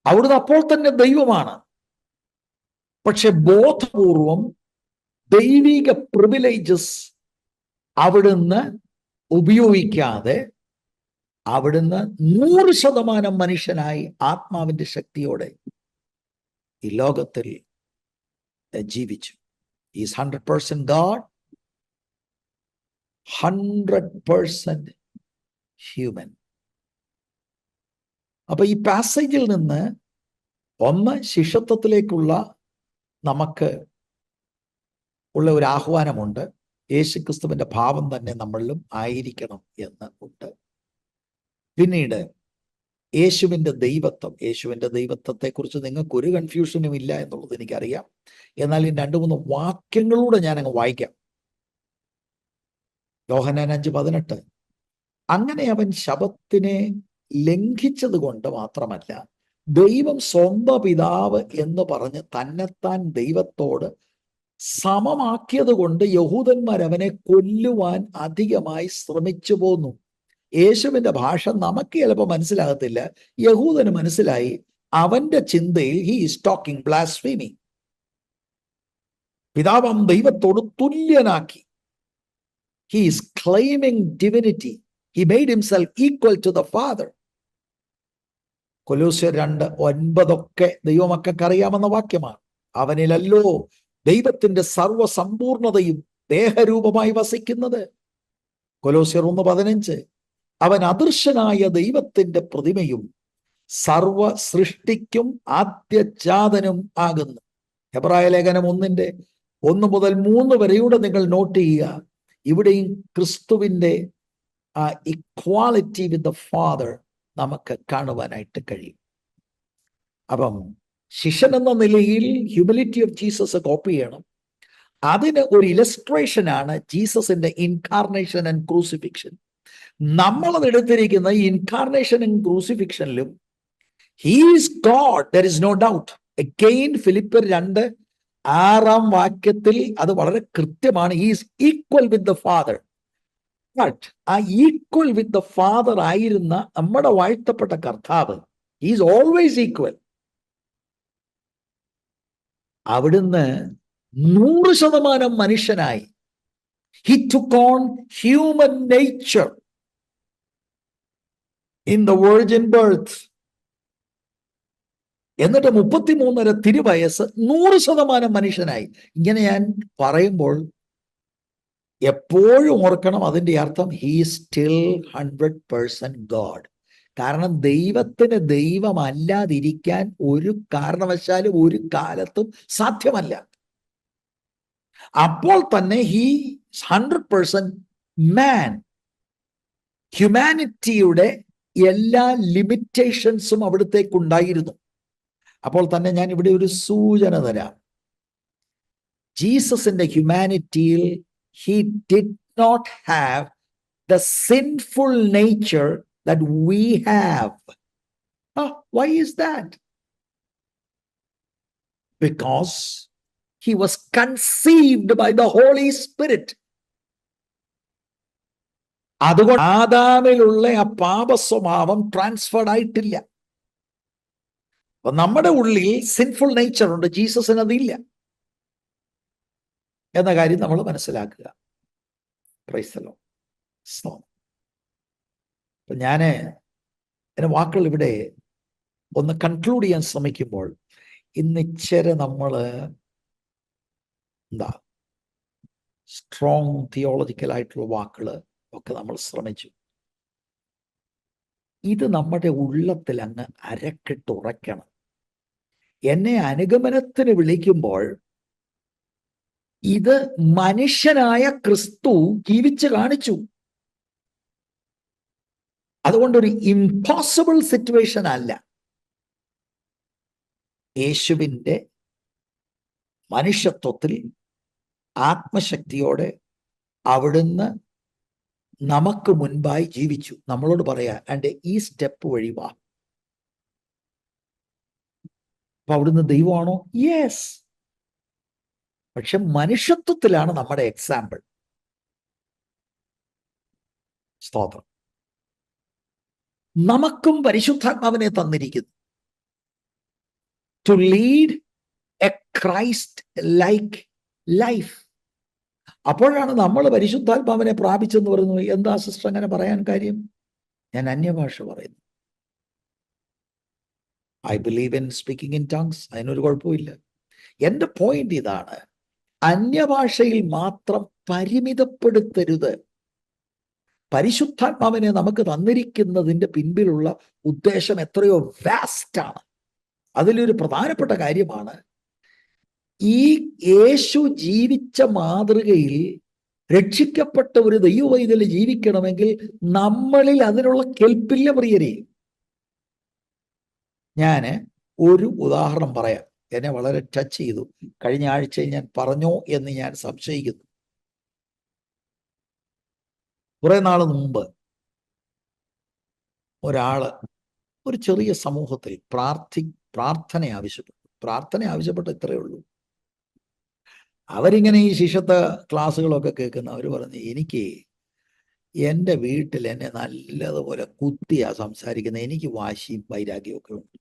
അവിടുന്ന് അപ്പോൾ തന്നെ ദൈവമാണ്. പക്ഷെ ബോധപൂർവം ദൈവിക പ്രിവിലേജസ് അവിടുന്ന് ഉപയോഗിക്കാതെ അവിടുന്ന് 100% മനുഷ്യനായി ആത്മാവിന്റെ ശക്തിയോടെ ഈ ലോകത്തിൽ ജീവിച്ചു. Is 100% God, 100% human. അപ്പൊ ഈ പാസേജിൽ നിന്ന് ഒന്ന്, ശിഷ്യത്വത്തിലേക്കുള്ള നമുക്ക് ഉള്ള ഒരു ആഹ്വാനമുണ്ട്. യേശുക്രിസ്തുവിന്റെ ഭാവം തന്നെ നമ്മളിലും ആയിരിക്കണം എന്ന് ഉണ്ട്. പിന്നീട് യേശുവിന്റെ ദൈവത്വം, യേശുവിന്റെ ദൈവത്വത്തെ കുറിച്ച് നിങ്ങൾക്ക് ഒരു കൺഫ്യൂഷനും ഇല്ല എന്നുള്ളത് എനിക്കറിയാം. എന്നാൽ ഈ 2-3 വാക്യങ്ങളൂടെ ഞാൻ അങ്ങ് വായിക്കാം. യോഹന്നാൻ 5:18. അങ്ങനെ അവൻ ശബത്തിനെ ലംഘിച്ചത് കൊണ്ട് മാത്രമല്ല, ദൈവം സ്വന്തം പിതാവ് എന്ന് പറഞ്ഞ് തന്നെത്താൻ ദൈവത്തോട് സമമാക്കിയത് കൊണ്ട് യഹൂദന്മാർ അവനെ കൊല്ലുവാൻ അധികമായി ശ്രമിച്ചു പോന്നു. യേശുവിന്റെ ഭാഷ നമുക്ക് ചിലപ്പോൾ മനസ്സിലാകത്തില്ല, യഹൂദന് മനസ്സിലായി. അവന്റെ ചിന്തയിൽ ഹി ഈസ് ടോക്കിംഗ് ബ്ലാസ്ഫീമി. പിതാവാം ദൈവത്തോട് തുല്യനാക്കി. He is claiming divinity. He made himself equal to the father. കൊലോസ്യർ 2:9 ദൈവമക്കൾക്ക് അറിയാമെന്ന വാക്യമാണ്. അവനിലല്ലോ ദൈവത്തിന്റെ സർവസമ്പൂർണതയും ദേഹരൂപമായി വസിക്കുന്നത്. കൊലോസ്യർ 1:15. അവൻ അദൃശ്യനായ ദൈവത്തിന്റെ പ്രതിമയും സർവ സൃഷ്ടിക്കും ആദ്യജാതനും ആകുന്നു. എബ്രായ ലേഖനം 1 മുതൽ 3 വരെയൂടെ നിങ്ങൾ നോട്ട് ചെയ്യുക. ഇവിടെയും ക്രിസ്തുവിൻ്റെ ആ ഇക്വാളിറ്റി വിത്ത് ദ ഫാദർ നമുക്ക് കാണുവാനായിട്ട് കഴിയും. അപ്പം ശിഷ്യൻ എന്ന നിലയിൽ ഹ്യൂമിലിറ്റി ഓഫ് ജീസസ് കോപ്പി ചെയ്യണം. അതിന് ഒരു ഇലസ്ട്രേഷനാണ് ജീസസിന്റെ ഇൻകാർണേഷൻ ആൻഡ് ക്രൂസിഫിക്ഷൻ. നമ്മളത് എടുത്തിരിക്കുന്ന ഈ ഇൻകാർണേഷനും ക്രൂസിഫിക്ഷനിലും he is God, there is no doubt. Again ഫിലിപ്പിയർ 2:6 അത് വളരെ കൃത്യമാണ്. He is equal with the father. But ആ ഈക്വൽ വിത്ത് ദ ഫാദർ ആയിരുന്ന നമ്മുടെ വാഴ്ത്തപ്പെട്ട കർത്താവ് ഹീ ഈസ് ഓൾവേസ് ഈക്വൽ. അവിടുന്ന് 100% മനുഷ്യനായി. He took on human nature in the virgin birth. എന്നിട്ട് 33.5 തിരുവയസ്സ് 100% മനുഷ്യനായി. ഇങ്ങനെ ഞാൻ പറയുമ്പോൾ എപ്പോഴും ഓർക്കണം, അതിൻ്റെ അർത്ഥം he is still 100% God. കാരണം ദൈവത്തിന് ദൈവമല്ലാതിരിക്കാൻ ഒരു കാരണവശാലും ഒരു കാലത്തും സാധ്യമല്ല. അപ്പോൾ തന്നെ he is 100% man. ഹ്യൂമാനിറ്റിയുടെ എല്ലാ ലിമിറ്റേഷൻസും അവിടത്തേക്കുണ്ടായിരുന്നു. അപ്പോൾ തന്നെ ഞാൻ ഇവിടെ ഒരു സൂചന തരാം. ജീസസിന്റെ ഹ്യൂമാനിറ്റിയിൽ he did not have the sinful nature that we have. Why is that? Because he was conceived by the Holy Spirit. അതുകൊണ്ട് ആദാമിലുള്ള ആ പാപ സ്വഭാവം ട്രാൻസ്ഫർഡ് ആയിട്ടില്ല. അപ്പൊ നമ്മുടെ ഉള്ളിൽ സിൻഫുൾ നേച്ചർ ഉണ്ട്, ജീസസിന് അതില്ല എന്ന കാര്യം നമ്മൾ മനസ്സിലാക്കുക. Praise the Lord. അപ്പൊ ഞാന് എൻ്റെ വാക്കുകൾ ഇവിടെ ഒന്ന് കൺക്ലൂഡ് ചെയ്യാൻ ശ്രമിക്കുമ്പോൾ ഇന്ന് ഇച്ചിരി നമ്മൾ സ്ട്രോങ് തിയോളജിക്കൽ ആയിട്ടുള്ള വാക്കുകൾ ഒക്കെ നമ്മൾ ശ്രമിച്ചു. ഇത് നമ്മുടെ ഉള്ളത്തിൽ അങ്ങ് അരക്കിട്ടുറയ്ക്കണം. എന്നെ അനുഗമനത്തിന് വിളിക്കുമ്പോൾ ഇത് മനുഷ്യനായ ക്രിസ്തു ജീവിച്ച് കാണിച്ചു. അതുകൊണ്ടൊരു ഇംപോസിബിൾ സിറ്റുവേഷൻ അല്ല. യേശുവിൻ്റെ മനുഷ്യത്വത്തിൽ ആത്മശക്തിയോടെ അവിടുന്ന് നമുക്ക് മുൻപായി ജീവിച്ചു. നമ്മളോട് പറയാ എൻ്റെ ഈ സ്റ്റെപ്പ് വഴി വാ. അപ്പൊ അവിടുന്ന് ദൈവമാണോ? യെസ്. പക്ഷെ മനുഷ്യത്വത്തിലാണ് നമ്മുടെ എക്സാമ്പിൾ. സ്തോത്രം. നമുക്കും പരിശുദ്ധാത്മാവിനെ തന്നിരിക്കുന്നു to lead a Christ like life. അപ്പോഴാണ് നമ്മൾ പരിശുദ്ധാത്മാവിനെ പ്രാപിച്ചെന്ന് പറയുന്നത്. എന്താ സിസ്റ്റർ അങ്ങനെ പറയാൻ കാര്യം? ഞാൻ അന്യഭാഷ പറയുന്നു. I believe in speaking in tongues. അതിനൊരു കുഴപ്പമില്ല. എൻ്റെ പോയിന്റ് ഇതാണ്, അന്യഭാഷയിൽ മാത്രം പരിമിതപ്പെടുത്തരുത്. പരിശുദ്ധാത്മാവിനെ നമുക്ക് തന്നിരിക്കുന്നതിൻ്റെ പിൻപിലുള്ള ഉദ്ദേശം എത്രയോ വാസ്റ്റാണ്. അതിലൊരു പ്രധാനപ്പെട്ട കാര്യമാണ് ഈ യേശു ജീവിച്ച മാതൃകയിൽ രക്ഷിക്കപ്പെട്ട ഒരു ദൈവവൈതല് ജീവിക്കണമെങ്കിൽ നമ്മളിൽ അതിനുള്ള കെൽപ്പില്ല പ്രിയരെ. ഞാൻ ഒരു ഉദാഹരണം പറയാം. എന്നെ വളരെ ടച്ച് ചെയ്തു. കഴിഞ്ഞ ആഴ്ച ഞാൻ പറഞ്ഞോ എന്ന് ഞാൻ സംശയിക്കുന്നു. കുറെ നാൾ മുമ്പ് ഒരാള് ഒരു ചെറിയ സമൂഹത്തിൽ പ്രാർത്ഥന ആവശ്യപ്പെട്ടു. ഇത്രയേ ഉള്ളൂ. അവരിങ്ങനെ ഈ ശിഷ്യത്വ ക്ലാസ്സുകളൊക്കെ കേൾക്കുന്ന അവർ പറഞ്ഞു, എനിക്ക് എൻ്റെ വീട്ടിൽ എന്നെ നല്ലതുപോലെ കുത്തിയാ സംസാരിക്കുന്നത്, എനിക്ക് വാശിയും വൈരാഗ്യമൊക്കെ ഉണ്ട്.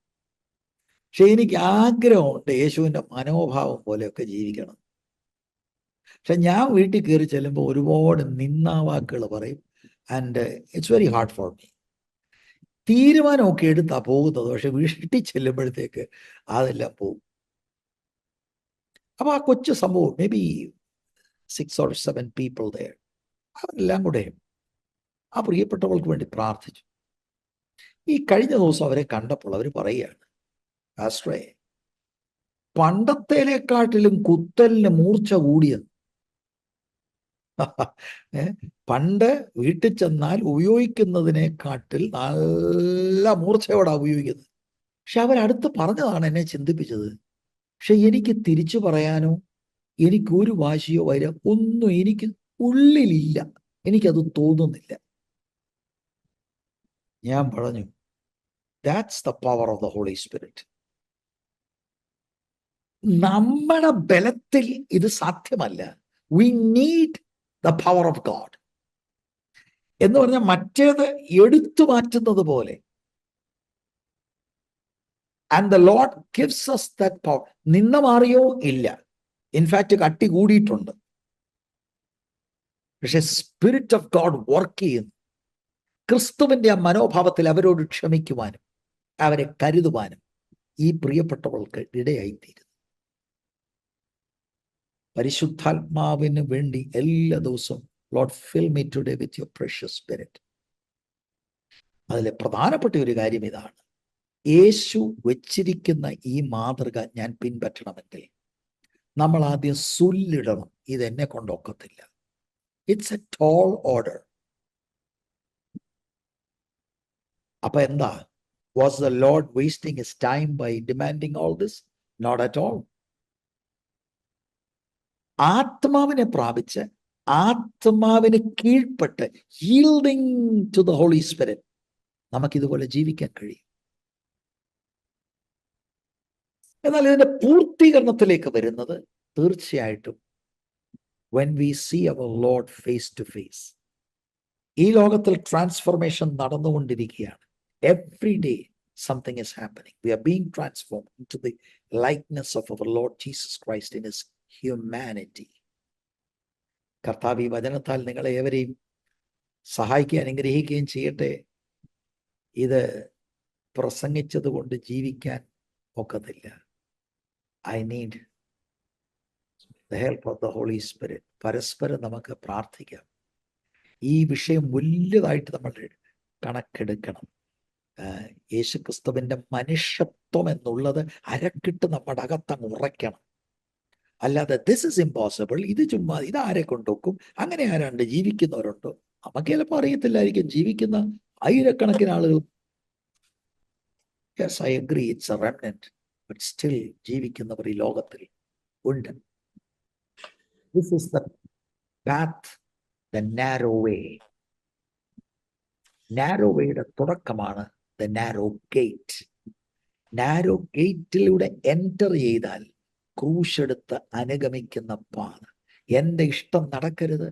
പക്ഷെ എനിക്ക് ആഗ്രഹമുണ്ട് യേശുവിൻ്റെ മനോഭാവം പോലെയൊക്കെ ജീവിക്കണം. പക്ഷെ ഞാൻ വീട്ടിൽ കയറി ചെല്ലുമ്പോൾ ഒരുപാട് നിന്ദാവാക്കുകൾ പറയും. And it's very hard for me. തീരുമാനമൊക്കെ എടുത്താ പോകുന്നത്, പക്ഷെ വീട്ടിൽ ചെല്ലുമ്പോഴത്തേക്ക് അതെല്ലാം പോകും. അപ്പൊ ആ കൊച്ചു സംഭവം, may be 6 or 7 people there, അവരെല്ലാം കൂടെ ആ പ്രിയപ്പെട്ടവൾക്ക് വേണ്ടി പ്രാർത്ഥിച്ചു. ഈ കഴിഞ്ഞ ദിവസം അവരെ കണ്ടപ്പോൾ അവർ പറയുകയാണ്, പാസ്റ്ററേ, പണ്ടത്തേലേക്കാട്ടിലും കുത്തലിന് മൂർച്ച കൂടിയത്. പണ്ട് വീട്ടിൽ ചെന്നാൽ ഉപയോഗിക്കുന്നതിനെക്കാട്ടിൽ നല്ല മൂർച്ചയോടാണ് ഉപയോഗിക്കുന്നത്. പക്ഷെ അവരടുത്ത് പറഞ്ഞതാണ് എന്നെ ചിന്തിപ്പിച്ചത്. പക്ഷെ എനിക്ക് തിരിച്ചു പറയാനോ എനിക്കൊരു വാശിയോ വൈരം ഒന്നും എനിക്ക് ഉള്ളിലില്ല, എനിക്കത് തോന്നുന്നില്ല. ഞാൻ പറഞ്ഞു, that's the power of the Holy Spirit. നമ്മുടെ ബലത്തിൽ ഇത് സാധ്യമല്ല. We need the power of God എന്ന് പറഞ്ഞാൽ മറ്റേത് എടുത്തു മാറ്റുന്നത് പോലെ. And the Lord gives us that power. നിന്ന മാറിയോ? ഇല്ല, ഇൻഫാക്ട് കട്ടി കൂടിയിട്ടുണ്ട്. പക്ഷെ സ്പിരിറ്റ് ഓഫ് ഗോഡ് വർക്ക് ചെയ്യുന്നു. ക്രിസ്തുവിന്റെ ആ മനോഭാവത്തിൽ അവരോട് ക്ഷമിക്കുവാനും അവരെ കരുതുവാനും ഈ പ്രിയപ്പെട്ടവൾക്ക് ഇടയായിത്തീരുന്നു. പരിശുദ്ധാത്മാവിന് വേണ്ടി എല്ലാ ദിവസവും, Lord fill me today with your precious Spirit. അതിലെ പ്രധാനപ്പെട്ട ഒരു കാര്യം ഇതാണ്, യേശു വെച്ചിരിക്കുന്ന ഈ മാതൃക ഞാൻ പിൻപറ്റണമെങ്കിൽ നമ്മൾ ആദ്യം സുല്ലിടണം. ഇതെന്നെ കൊണ്ടൊക്കത്തില്ല. It's a tall order. അപ്പൊ എന്താ, was the lord wasting his time by demanding all this? Not at all. ആത്മാവിനെ പ്രാപിച്ച് ആത്മാവിന് കീഴ്പ്പെട്ട് yielding to the Holy Spirit നമുക്കിതുപോലെ ജീവിക്കാൻ കഴിയും. എന്നാൽ ഇതിന്റെ പൂർത്തീകരണത്തിലേക്ക് വരുന്നത് തീർച്ചയായിട്ടും when we see our Lord face to face. ഈ ലോകത്തിൽ ട്രാൻസ്ഫോർമേഷൻ നടന്നുകൊണ്ടിരിക്കുകയാണ്. Every day something is happening. We are being transformed into the likeness of our Lord Jesus Christ in his humanity. കർത്താവ് ഈ വചനത്താൽ നിങ്ങളെ ഏവരെയും സഹായിക്കുകയും അനുഗ്രഹിക്കുകയും ചെയ്യട്ടെ. ഇത് പ്രസംഗിച്ചത് കൊണ്ട് ജീവിക്കാൻ ഒക്കത്തില്ല. I need the help of the Holy Spirit. പരസ്പരം നമുക്ക് പ്രാർത്ഥിക്കാം. ഈ വിഷയം വലുതായിട്ട് നമ്മൾ കണക്കെടുക്കണം. യേശുക്രിസ്തുവിന്റെ മനുഷ്യത്വം എന്നുള്ളത് അരക്കിട്ട് നമ്മുടെ അകത്തങ്ങ് ഉറയ്ക്കണം. അല്ലാതെ ദിസ് ഇസ് ഇമ്പോസിബിൾ, ഇത് ചുമ്മാ, ഇതാരെ കൊണ്ടൊക്കും, അങ്ങനെ ആരാണ്ട് ജീവിക്കുന്നവരുണ്ടോ? നമുക്ക് ചിലപ്പോൾ അറിയത്തില്ലായിരിക്കും ജീവിക്കുന്ന ആയിരക്കണക്കിന് ആളുകൾ. Yes, I agree, it's a remnant, but still ജീവിക്കുന്നവർ ഈ ലോകത്തിൽ ഉണ്ട്. This is the path, the narrow way. Narrow വേയുടെ തുടക്കമാണ് ദ നാരോ ഗേറ്റ്. നാരോ ഗേറ്റിലൂടെ എൻ്റർ ചെയ്താൽ ക്രൂശെടുത്ത് അനുഗമിക്കുന്ന പാത. എൻ്റെ ഇഷ്ടം നടക്കരുത്,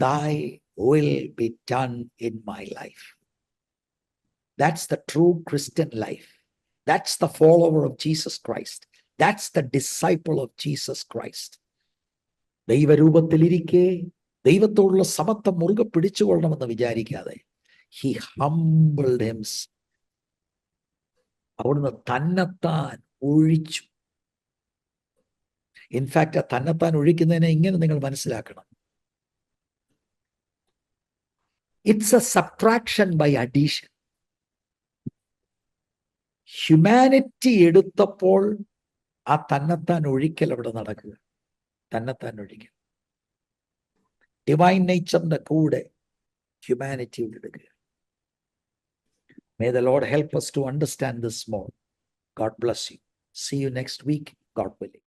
thy will be done in my life. That's the true Christian life. That's the follower of Jesus Christ. That's the disciple of Jesus Christ. ദൈവരൂപത്തിലിരിക്കെ ദൈവത്തോടുള്ള സമത്വം മുറുകെ പിടിച്ചുകൊള്ളണമെന്ന് വിചാരിക്കാതെ he humbled himself. അവിടുന്ന് തന്നെത്താൻ ഒഴിച്ചു. ഇൻഫാക്ട് ആ തന്നെത്താൻ ഒഴിക്കുന്നതിനെ ഇങ്ങനെ നിങ്ങൾ മനസ്സിലാക്കണം, it's a subtraction by addition. Humanity എടുത്തപ്പോൾ ആ തന്നെത്താൻ ഒഴിക്കൽ അവിടെ നടക്കുക. തന്നെത്താൻ ഒഴിക്കൽ ഡിവൈൻ നേച്ചറിന്റെ കൂടെ ഹ്യൂമാനിറ്റി എടുക്കുക. May the Lord help us to understand this more. God bless you. See you next week, God willing.